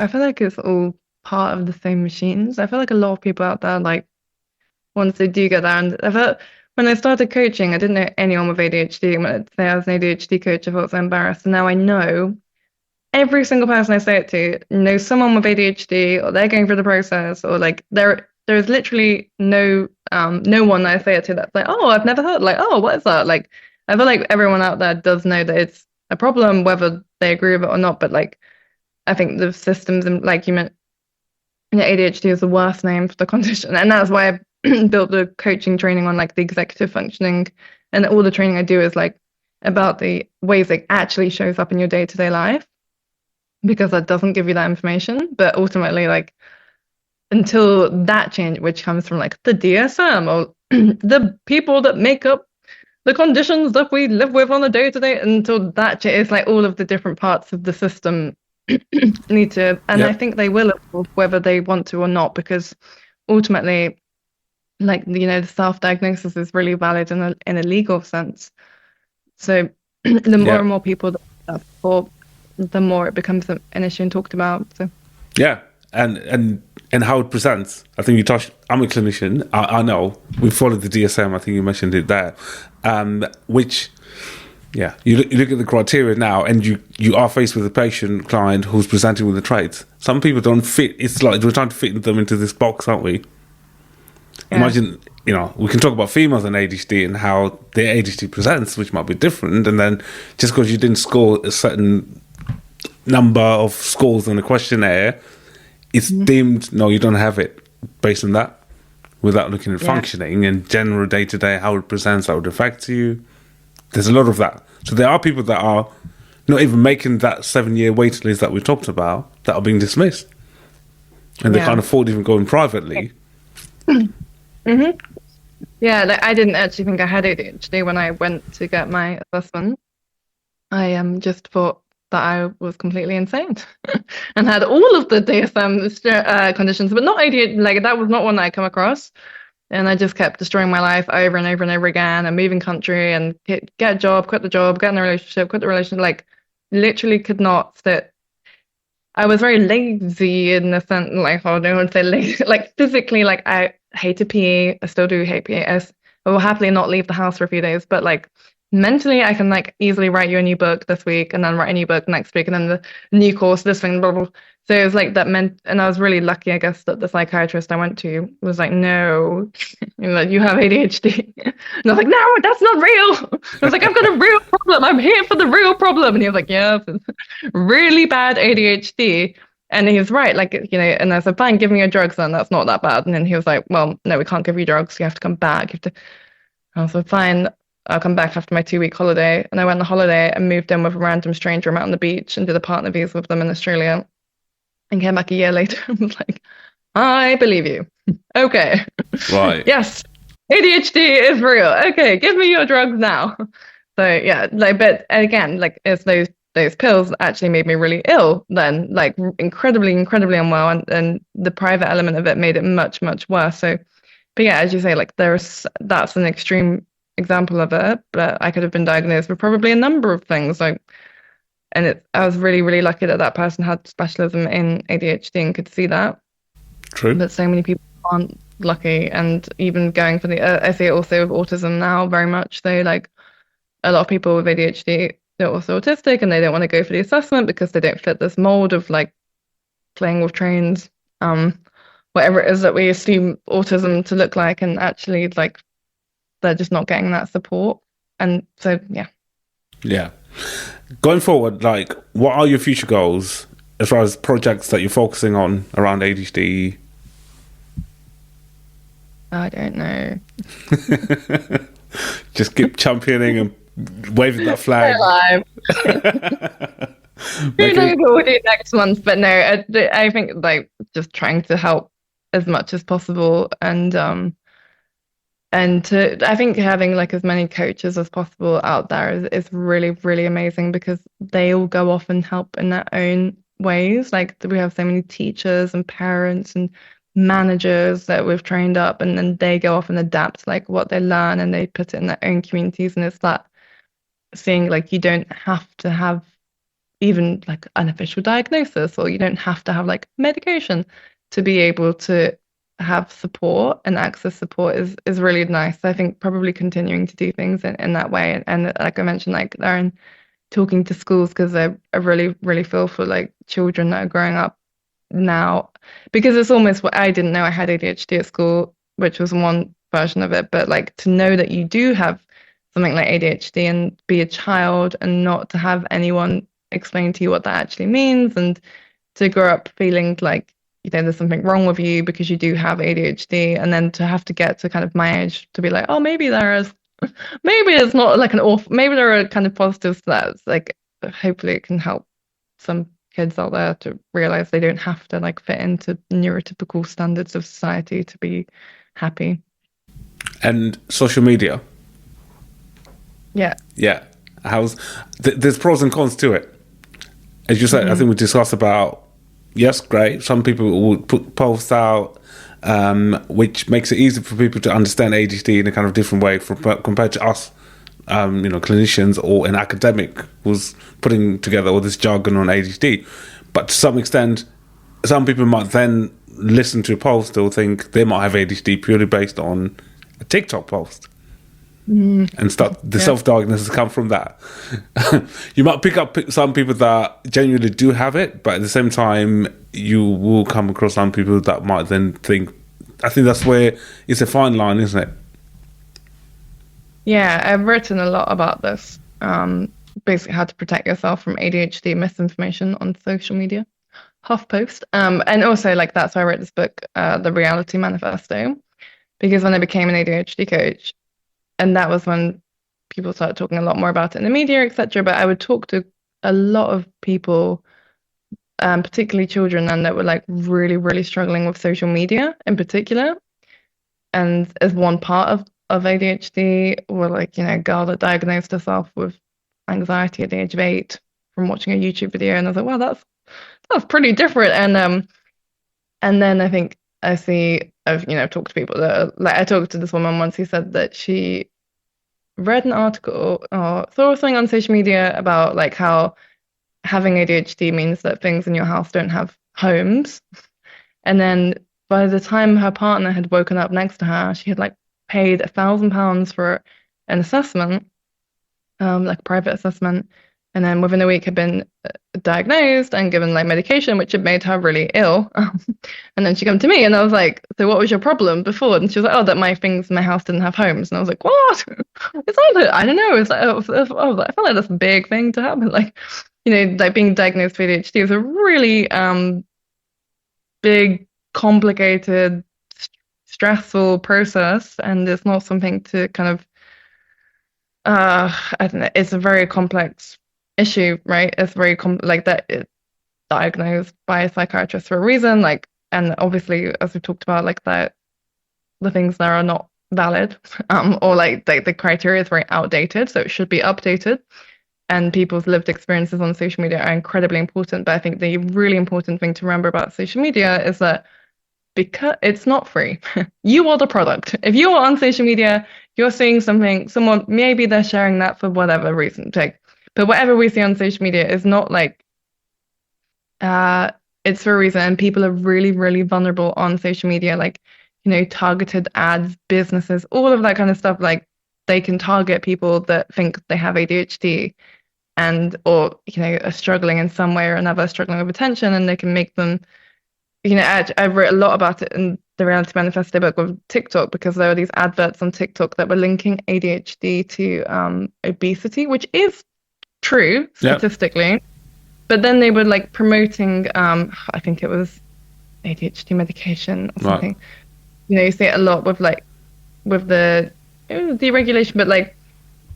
feel like it's all part of the same machines. I feel like a lot of people out there, like, once they do get there, and I felt when I started coaching, I didn't know anyone with ADHD. When I say I was an ADHD coach, I felt so embarrassed. And now I know every single person I say it to knows someone with ADHD, or they're going through the process, or like there's literally no one that I say it to that's like, oh, I've never heard, like, oh, what is that? Like, I feel like everyone out there does know that it's a problem, whether they agree with it or not. But like, I think the systems, and like you meant, ADHD is the worst name for the condition, and that's why I built the coaching training on like the executive functioning, and all the training I do is like about the ways it actually shows up in your day-to-day life, because that doesn't give you that information. But ultimately, like, until that change, which comes from like the DSM or the people that make up the conditions that we live with on a day-to-day, until that is like all of the different parts of the system need to, and I think they will evolve whether they want to or not, because ultimately, like, the self-diagnosis is really valid in a legal sense. So the more and more people that support, the more it becomes an issue and talked about. So and how it presents. I think you touched. I'm a clinician. I know we followed the DSM. I think you mentioned it there. Which, you look at the criteria now, and you are faced with a patient client who's presenting with the traits. Some people don't fit. It's like we're trying to fit them into this box, aren't we? Yeah. Imagine, we can talk about females and ADHD and how their ADHD presents, which might be different. And then just because you didn't score a certain number of scores on the questionnaire, it's deemed, no, you don't have it based on that, without looking at functioning and general day-to-day, how it presents, how it affects you. There's a lot of that. So there are people that are not even making that 7-year wait list that we talked about, that are being dismissed. And they can't afford even going privately. Yeah, like, I didn't actually think I had ADHD when I went to get my assessment. I just thought that I was completely insane and had all of the DSM conditions, but not ADHD. Like, that was not one that I come across. And I just kept destroying my life over and over and over again, and moving country, and get a job, quit the job, get in a relationship, quit the relationship. Like, literally could not sit. I was very lazy in the sense, like, I don't want to say lazy, like physically, like, I hated PE. I still do hate PE. I will happily not leave the house for a few days, but like, mentally, I can like easily write you a new book this week, and then write a new book next week, and then the new course, this thing, blah, blah, blah. So it was like that and I was really lucky, I guess, that the psychiatrist I went to was like, no, you have ADHD. And I was like, no, that's not real. I was like, I've got a real problem. I'm here for the real problem. And he was like, yeah, really bad ADHD. And he was right, like, and I said, fine, give me your drugs then. That's not that bad. And then he was like, well, no, we can't give you drugs. You have to come back. I was like, fine. I'll come back after my 2-week holiday. And I went on holiday and moved in with a random stranger out on the beach and did a partner visa with them in Australia. And came back a year later and was like, I believe you. Okay. Right. Yes. ADHD is real. Okay, give me your drugs now. So yeah, like, but again, like, it's those pills that actually made me really ill then, like, incredibly unwell, and the private element of it made it much, much worse. So, but yeah, as you say, like, that's an extreme example of it, but I could have been diagnosed with probably a number of things, like, and I was really, really lucky that person had specialism in ADHD and could see that. True. But so many people aren't lucky, and even going for I see it also with autism now very much. So, like, a lot of people with ADHD, they're also autistic, and they don't want to go for the assessment because they don't fit this mold of like playing with trains, whatever it is that we assume autism to look like, and actually, like, they're just not getting that support. And so, yeah. Going forward, like, what are your future goals as far as projects that you're focusing on around ADHD? I don't know. Just keep championing and waving that flag. Who knows what we'll do next month? But no, I think, like, just trying to help as much as possible, and I think having like as many coaches as possible out there is really, really amazing, because they all go off and help in their own ways. Like, we have so many teachers and parents and managers that we've trained up, and then they go off and adapt like what they learn, and they put it in their own communities. And it's that seeing, like, you don't have to have even like an official diagnosis, or you don't have to have like medication to be able to have support and access support is really nice. I think probably continuing to do things in that way, and like I mentioned, like, they're in talking to schools, because I really, really feel for like children that are growing up now, because it's almost what I didn't know I had ADHD at school, which was one version of it, but like to know that you do have something like ADHD and be a child and not to have anyone explain to you what that actually means, and to grow up feeling like, you know, there's something wrong with you because you do have ADHD, and then to have to get to kind of my age to be like, oh, maybe there is, maybe it's not like an awful, maybe there are kind of positives to that. It's like, hopefully it can help some kids out there to realize they don't have to like fit into neurotypical standards of society to be happy. And social media. Yeah. There's pros and cons to it. As you said, I think we discussed about, yes, great. Some people would put posts out, which makes it easy for people to understand ADHD in a kind of different way compared to us, clinicians or an academic who's putting together all this jargon on ADHD. But to some extent, some people might then listen to a post or think they might have ADHD purely based on a TikTok post. And start the self-diagnosis come from that. You might pick up some people that genuinely do have it, but at the same time, you will come across some people that might then think. I think that's where it's a fine line, isn't it? Yeah, I've written a lot about this. Basically, how to protect yourself from ADHD misinformation on social media. HuffPost, and also like that's why I wrote this book, The Reality Manifesto, because when I became an ADHD coach. And that was when people started talking a lot more about it in the media, etc. But I would talk to a lot of people, particularly children, and that were like really, really struggling with social media in particular. And as one part of ADHD, or like, you know, a girl that diagnosed herself with anxiety at the age of 8 from watching a YouTube video. And I was like, wow, that's pretty different. And then I think I've talked to people that like I talked to this woman once who said that she read an article or saw something on social media about like how having ADHD means that things in your house don't have homes. And then by the time her partner had woken up next to her, she had like paid £1,000 for an assessment, like a private assessment. And then within a week had been diagnosed and given like medication, which had made her really ill. And then she came to me and I was like, so what was your problem before? And she was like, oh, that my things in my house didn't have homes. And I was like, what? It's like, I don't know. It's like, I felt like that's a big thing to happen. Like, you know, like being diagnosed with ADHD is a really big, complicated, stressful process. And it's not something to kind of, I don't know, it's a very complex issue, right? It's very like that. It's diagnosed by a psychiatrist for a reason, like, and obviously, as we talked about, like that, the things there are not valid, or like the criteria is very outdated, so it should be updated. And people's lived experiences on social media are incredibly important. But I think the really important thing to remember about social media is that because it's not free, you are the product. If you are on social media, you're seeing something, someone, maybe they're sharing that for whatever reason, like. But whatever we see on social media is not like, it's for a reason. And people are really, really vulnerable on social media, like, you know, targeted ads, businesses, all of that kind of stuff. Like they can target people that think they have ADHD or, you know, are struggling in some way or another, struggling with attention, and they can make them, you know, I've written a lot about it in the Reality Manifesto book with TikTok, because there were these adverts on TikTok that were linking ADHD to obesity, which is true statistically, but then they were like promoting I think it was ADHD medication or something. Right. You know, you see it a lot with like with the deregulation, but like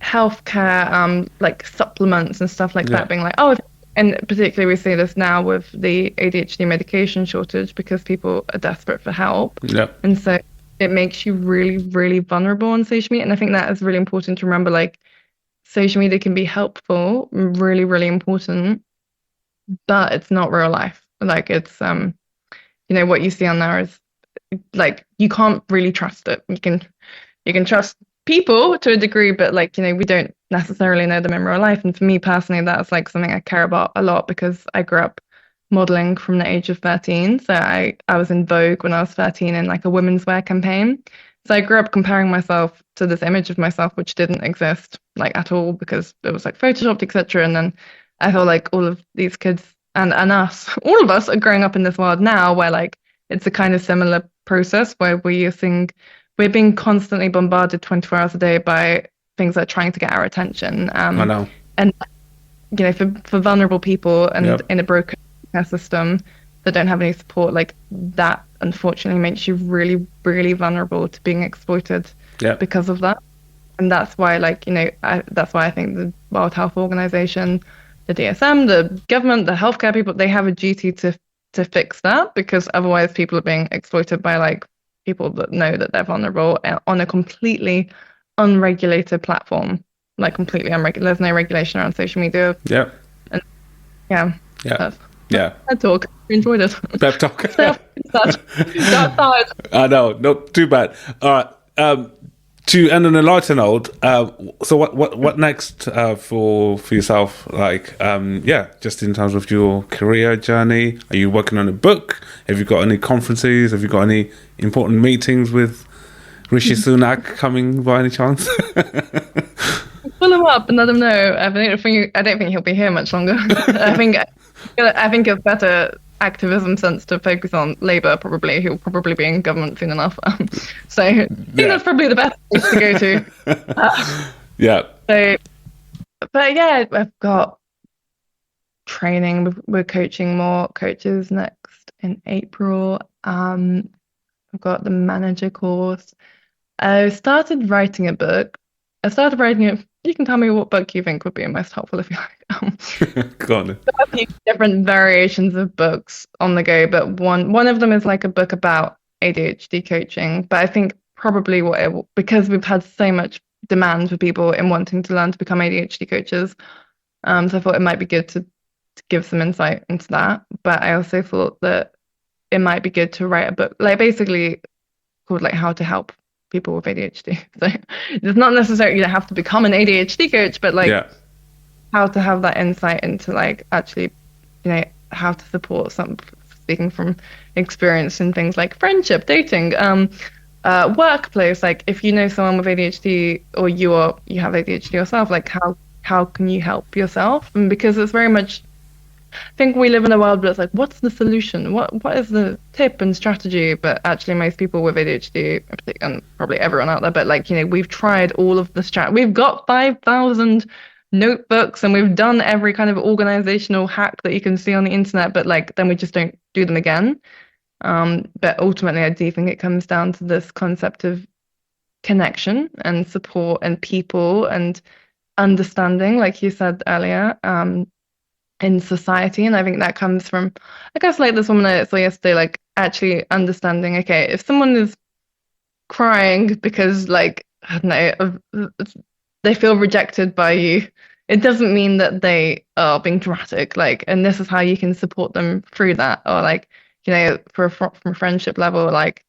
healthcare, like supplements and stuff like that, being like, oh, and particularly we see this now with the ADHD medication shortage because people are desperate for help. And so it makes you really, really vulnerable on social media. And I think that is really important to remember. Like, social media can be helpful, really, really important, but it's not real life. Like it's, you know, what you see on there is like, you can't really trust it. You can trust people to a degree, but like, you know, we don't necessarily know them in real life. And for me personally, that's like something I care about a lot because I grew up modeling from the age of 13. So I was in Vogue when I was 13 in like a women's wear campaign. So I grew up comparing myself to this image of myself which didn't exist like at all, because it was like photoshopped, etc. And then I feel like all of these kids and us, all of us are growing up in this world now where like it's a kind of similar process where we're being constantly bombarded 24 hours a day by things that are trying to get our attention. I know. And you know, for vulnerable people and Yep. in a broken care system that don't have any support, like that unfortunately makes you really, really vulnerable to being exploited Yep. because of that. And that's why, like, you know, that's why I think the World Health Organization, the DSM, the government, the healthcare people, they have a duty to fix that, because otherwise people are being exploited by like people that know that they're vulnerable on a completely unregulated platform, like completely unregulated. There's no regulation around social media. Yeah. And yeah. Yeah. Yeah. TED talk. Enjoyed it. Pep talk. That's hard. I know, not too bad. All right. To end on a lighter note, so what next for yourself? Like, just in terms of your career journey, are you working on a book? Have you got any conferences? Have you got any important meetings with Rishi Sunak coming by any chance? Pull him up and let him know. I don't think he'll be here much longer. I think it's better activism sense to focus on Labour. Probably he'll probably be in government soon enough. So I think that's probably the best place to go to. Yeah. So, but yeah, I've got training. We're coaching more coaches next in April. I've got the manager course. I started writing a book. You can tell me what book you think would be most helpful if you like. Go on. A few different variations of books on the go, but one of them is like a book about ADHD coaching. But I think probably because we've had so much demand for people in wanting to learn to become ADHD coaches, so I thought it might be good to give some insight into that. But I also thought that it might be good to write a book, like basically called like How to Help People with ADHD. So it's not necessarily you don't have to become an ADHD coach, but like how to have that insight into like actually, you know, how to support speaking from experience in things like friendship, dating, workplace. Like if you know someone with ADHD or you have ADHD yourself, like how can you help yourself? And because it's very much, I think we live in a world where it's like, what's the solution? What is the tip and strategy? But actually, most people with ADHD, and probably everyone out there, but like, you know, we've tried all of the we've got 5,000 notebooks and we've done every kind of organizational hack that you can see on the internet, but like, then we just don't do them again. But ultimately, I do think it comes down to this concept of connection and support and people and understanding, like you said earlier, in society. And I think that comes from, I guess, like this woman I saw yesterday, like actually understanding, okay, if someone is crying because like, I don't know, they feel rejected by you, it doesn't mean that they are being dramatic, like, and this is how you can support them through that. Or like, you know, from a friendship level, like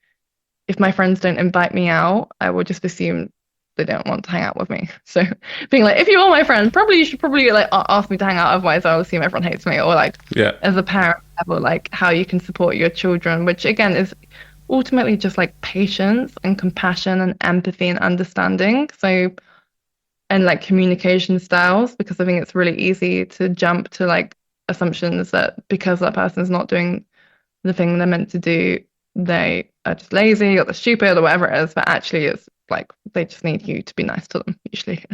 if my friends don't invite me out, I will just assume they don't want to hang out with me. So being like, if you are my friend, you should probably like ask me to hang out, otherwise I'll assume everyone hates me. Or like, as a parent level, like how you can support your children, which again is ultimately just like patience and compassion and empathy and understanding. So, and like communication styles, because I think it's really easy to jump to like assumptions that because that person's not doing the thing they're meant to do, they are just lazy or they're stupid or whatever it is. But actually it's like they just need you to be nice to them usually,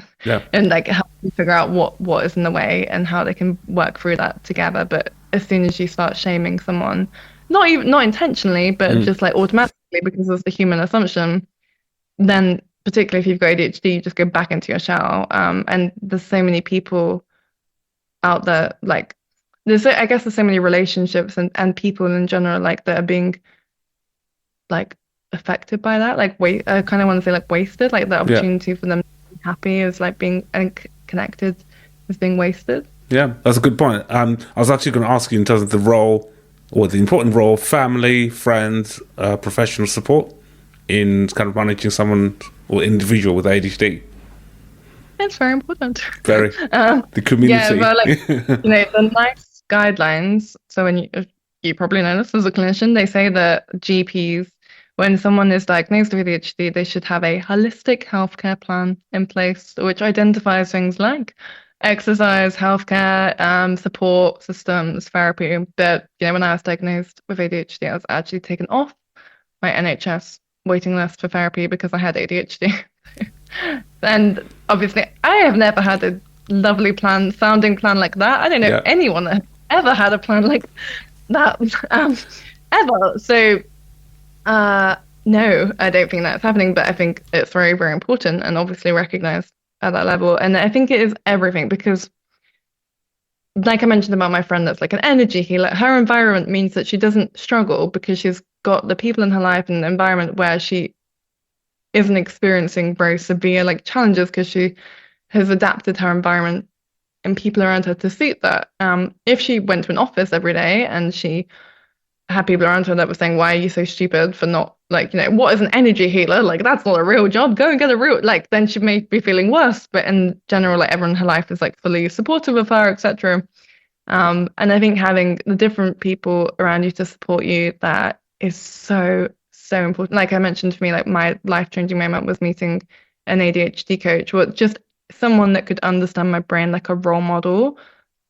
and like help them figure out what is in the way and how they can work through that together. But as soon as you start shaming someone, not intentionally, but just like automatically because it's the human assumption, then particularly if you've got ADHD, you just go back into your shell. And there's so many people out there, like there's so many relationships and people in general like that are being like affected by that, like I kind of want to say like wasted, like the opportunity for them to be happy is like being connected is being wasted. Yeah, that's a good point. I was actually going to ask you in terms of the role or the important role of family, friends, professional support in kind of managing someone or individual with ADHD. It's very important. Very. The community. Yeah, but like, you know, the nice guidelines. So when you probably know this as a clinician, they say that GPs when someone is diagnosed with ADHD, they should have a holistic healthcare plan in place, which identifies things like exercise, healthcare, support systems, therapy. But when I was diagnosed with ADHD, I was actually taken off my NHS waiting list for therapy because I had ADHD. And obviously, I have never had a lovely sounding plan like that. I don't know anyone that ever had a plan like that ever. So, no, I don't think that's happening, but I think it's very, very important and obviously recognized at that level. And I think it is everything because, like I mentioned about my friend that's like an energy healer, her environment means that she doesn't struggle because she's got the people in her life and an environment where she isn't experiencing very severe like challenges because she has adapted her environment and people around her to suit that. If she went to an office every day and she had people around her that were saying, why are you so stupid for not, like, what is an energy healer? Like, that's not a real job. Go and get a real, like, then she may be feeling worse. But in general, like, everyone in her life is, like, fully supportive of her, etc. And I think having the different people around you to support you, that is so, so important. Like I mentioned to me, like, my life-changing moment was meeting an ADHD coach, or just someone that could understand my brain, like a role model,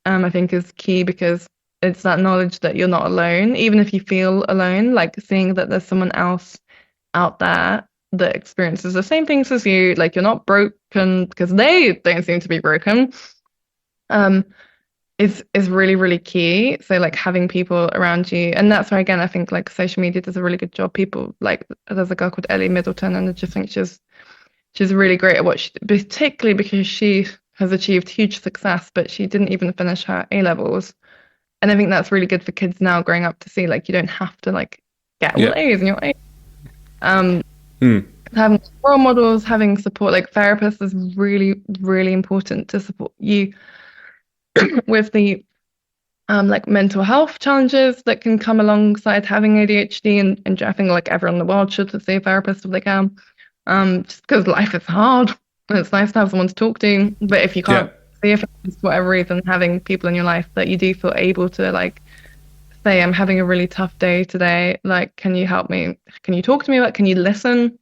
I think is key, because it's that knowledge that you're not alone, even if you feel alone, like seeing that there's someone else out there that experiences the same things as you, like you're not broken, because they don't seem to be broken, is really, really key. So like having people around you, and that's where, again, I think like social media does a really good job. People, like, there's a girl called Ellie Middleton, and I just think she's really great at what she, particularly because she has achieved huge success, but she didn't even finish her A-levels. And I think that's really good for kids now growing up to see, like, you don't have to, like, get all A's in your A. Having role models, having support, like therapists, is really, really important to support you with the, like, mental health challenges that can come alongside having ADHD. And I think, like, everyone in the world should see a therapist if they can, just because life is hard. And it's nice to have someone to talk to. But if you can't, if for whatever reason, having people in your life that you do feel able to, like, say, I'm having a really tough day today, like, can you help me? Can you talk to me? Like, can you listen?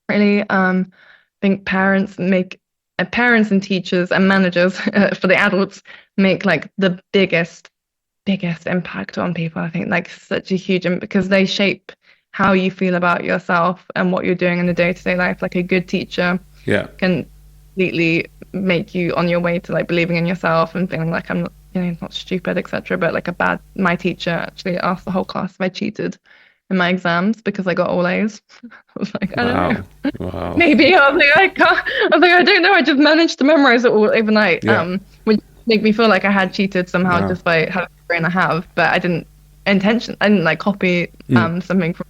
Really, I think parents and teachers and managers for the adults make, like, the biggest impact on people. I think, like, such a huge impact, because they shape how you feel about yourself and what you're doing in the day-to-day life. Like, a good teacher can completely make you on your way to, like, believing in yourself and feeling like I'm not, not stupid, etc. But like my teacher actually asked the whole class if I cheated in my exams because I got all A's. I was like, I don't know. Wow. Maybe. I was like, I don't know. I just managed to memorize it all overnight, which made me feel like I had cheated somehow just by having the brain I have. But I didn't like copy something from.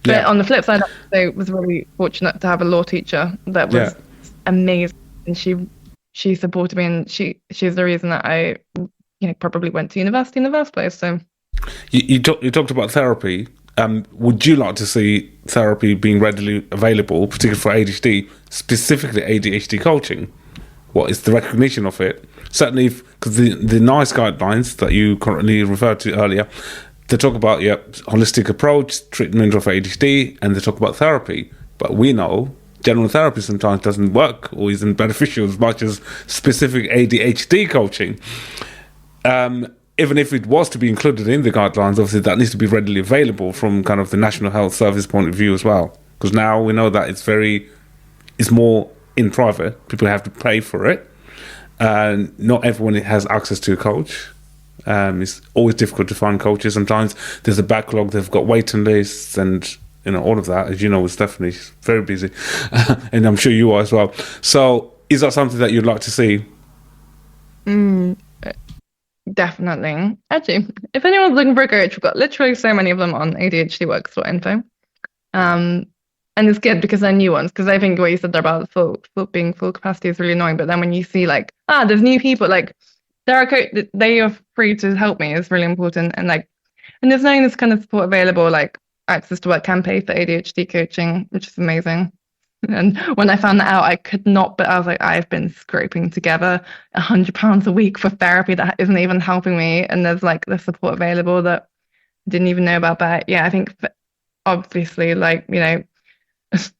But on the flip side, I was really fortunate to have a law teacher that was amazing, and she supported me, and she's the reason that I probably went to university in the first place. So you talked about therapy. Would you like to see therapy being readily available, particularly for ADHD, specifically ADHD coaching? What is the recognition of it? Certainly, because the NICE guidelines that you currently referred to earlier, they talk about holistic approach, treatment of ADHD, and they talk about therapy. But we know general therapy sometimes doesn't work or isn't beneficial as much as specific ADHD coaching. Even if it was to be included in the guidelines, obviously that needs to be readily available from kind of the National Health Service point of view as well. Because now we know that it's more in private. People have to pay for it. And not everyone has access to a coach. It's always difficult to find coaches. Sometimes there's a backlog, they've got waiting lists, and all of that, as you know, is definitely very busy. And I'm sure you are as well. So is that something that you'd like to see? Definitely. Actually, if anyone's looking for a coach, we've got literally so many of them on ADHDworks.info. And it's good because they're new ones, because I think what you said there about being full capacity is really annoying. But then when you see, like, there's new people, like, they are free to help me, is really important. And there's knowing this kind of support available, like Access to Work can pay for ADHD coaching, which is amazing. And when I found that out, I could not, but I was like, I've been scraping together £100 a week for therapy that isn't even helping me. And there's, like, the support available that I didn't even know about. But yeah, I think obviously, like, you know,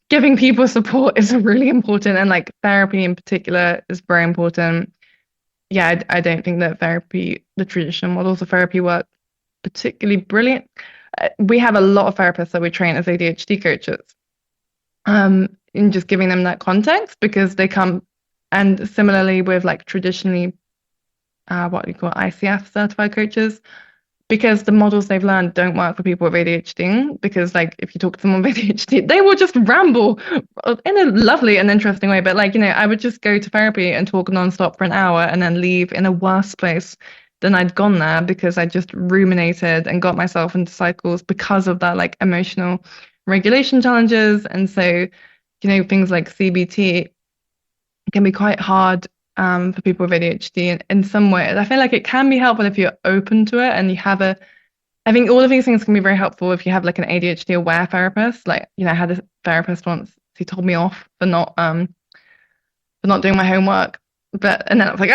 giving people support is really important, and like therapy in particular is very important. Yeah, I don't think that the traditional models of therapy work particularly brilliant. We have a lot of therapists that we train as ADHD coaches, in just giving them that context, because they come, and similarly with like traditionally, what we call ICF certified coaches, because the models they've learned don't work for people with ADHD. Because like if you talk to someone with ADHD, they will just ramble in a lovely and interesting way. But like, you know, I would just go to therapy and talk nonstop for an hour and then leave in a worse place than I'd gone there, because I just ruminated and got myself into cycles because of that, like emotional regulation challenges. And so, you know, things like CBT can be quite hard for people with ADHD in some ways. I feel like it can be helpful if you're open to it and you have I think all of these things can be very helpful if you have like an ADHD aware therapist. Like, you know, I had a therapist once, he told me off for not doing my homework. And then I was like,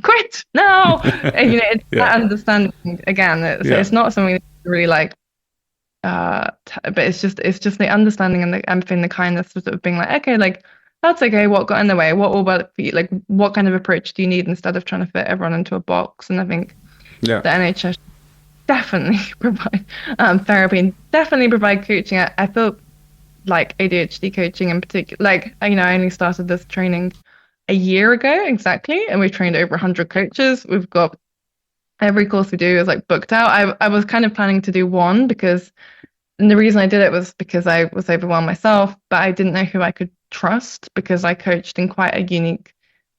quit now. And, you know, it's that understanding again. It's not something that really like, but it's just the understanding and the empathy and the kindness, sort of being like, okay, like, that's okay. What got in the way? What will work for you? Like, what kind of approach do you need, instead of trying to fit everyone into a box? And I think the NHS definitely provide therapy and definitely provide coaching. I feel like ADHD coaching in particular, like, you know, I only started this training a year ago exactly, and we've trained over 100 coaches. We've got every course we do is like booked out. I was kind of planning to do one, and the reason I did it was because I was overwhelmed myself, but I didn't know who I could trust, because I coached in quite a unique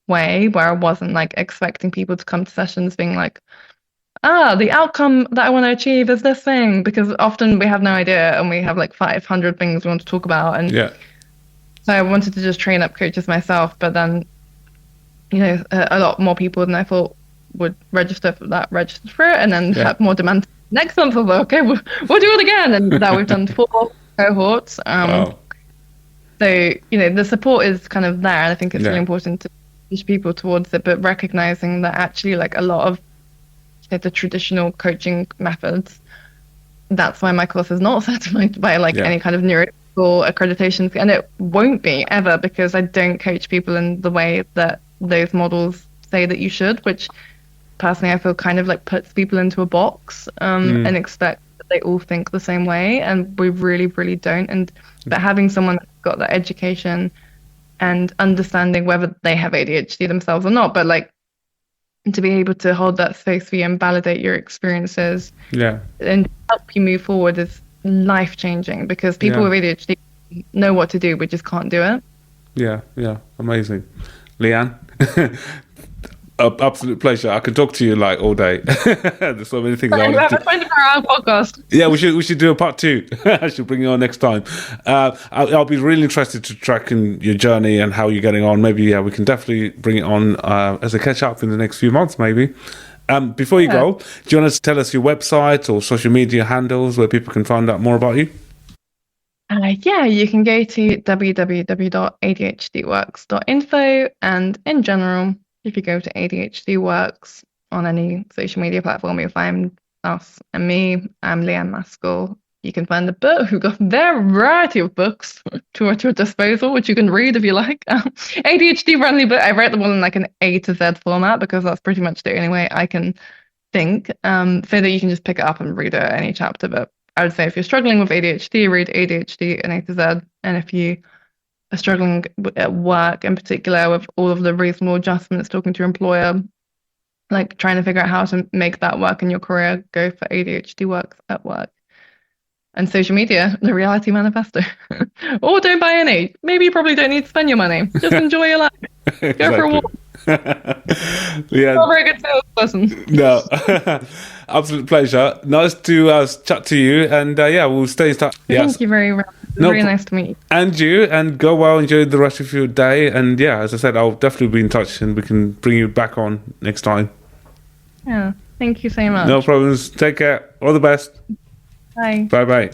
way where I wasn't like expecting people to come to sessions being like, the outcome that I want to achieve is this thing, because often we have no idea and we have like 500 things we want to talk about. And so I wanted to just train up coaches myself, but then, you know, a lot more people than I thought would registered for it, and then have more demand next month. I was like, okay, we'll do it again. And now we've done 4 cohorts. Wow. So, you know, the support is kind of there, and I think it's really important to push people towards it, but recognizing that actually, like, a lot of, you know, the traditional coaching methods, that's why my course is not certified by like any kind of neurotypical accreditation, and it won't be ever, because I don't coach people in the way that those models say that you should, which personally I feel kind of like puts people into a box and expect that they all think the same way, and we really, really don't. But having someone that's got that education and understanding whether they have ADHD themselves or not, but like to be able to hold that space for you and validate your experiences and help you move forward is life-changing, because people with ADHD know what to do, we just can't do it. Yeah, amazing. Leanne, absolute pleasure. I could talk to you like all day. There's so many things I want to have a 24-hour podcast. Yeah, we should do a part 2. I should bring you on next time. I'll be really interested to track in your journey and how you're getting on. Maybe we can definitely bring it on as a catch up in the next few months, maybe. Before you go, do you want to tell us your website or social media handles where people can find out more about you? You can go to www.adhdworks.info, and in general, if you go to ADHD Works on any social media platform, you'll find us and me. I'm Leanne Maskell. You can find the book. We've got a variety of books at your disposal, which you can read if you like. ADHD-friendly book. I wrote them all in like an A to Z format, because that's pretty much the only way I can think, so that you can just pick it up and read it any chapter. But I would say if you're struggling with ADHD, read ADHD and A to Z. And if you are struggling at work in particular with all of the reasonable adjustments, talking to your employer, like trying to figure out how to make that work in your career, go for ADHD Works at work. And social media, the reality manifesto. Or don't buy any. Maybe you probably don't need to spend your money. Just enjoy your life. Go for a walk. Not a very good salesperson. No. Absolute pleasure. Nice to chat to you, and we'll stay in touch. Thank you very much. Very nice to meet you. And you, and go well, enjoy the rest of your day, and as I said, I'll definitely be in touch, and we can bring you back on next time. Yeah, thank you so much. No problems. Take care. All the best. Bye. Bye.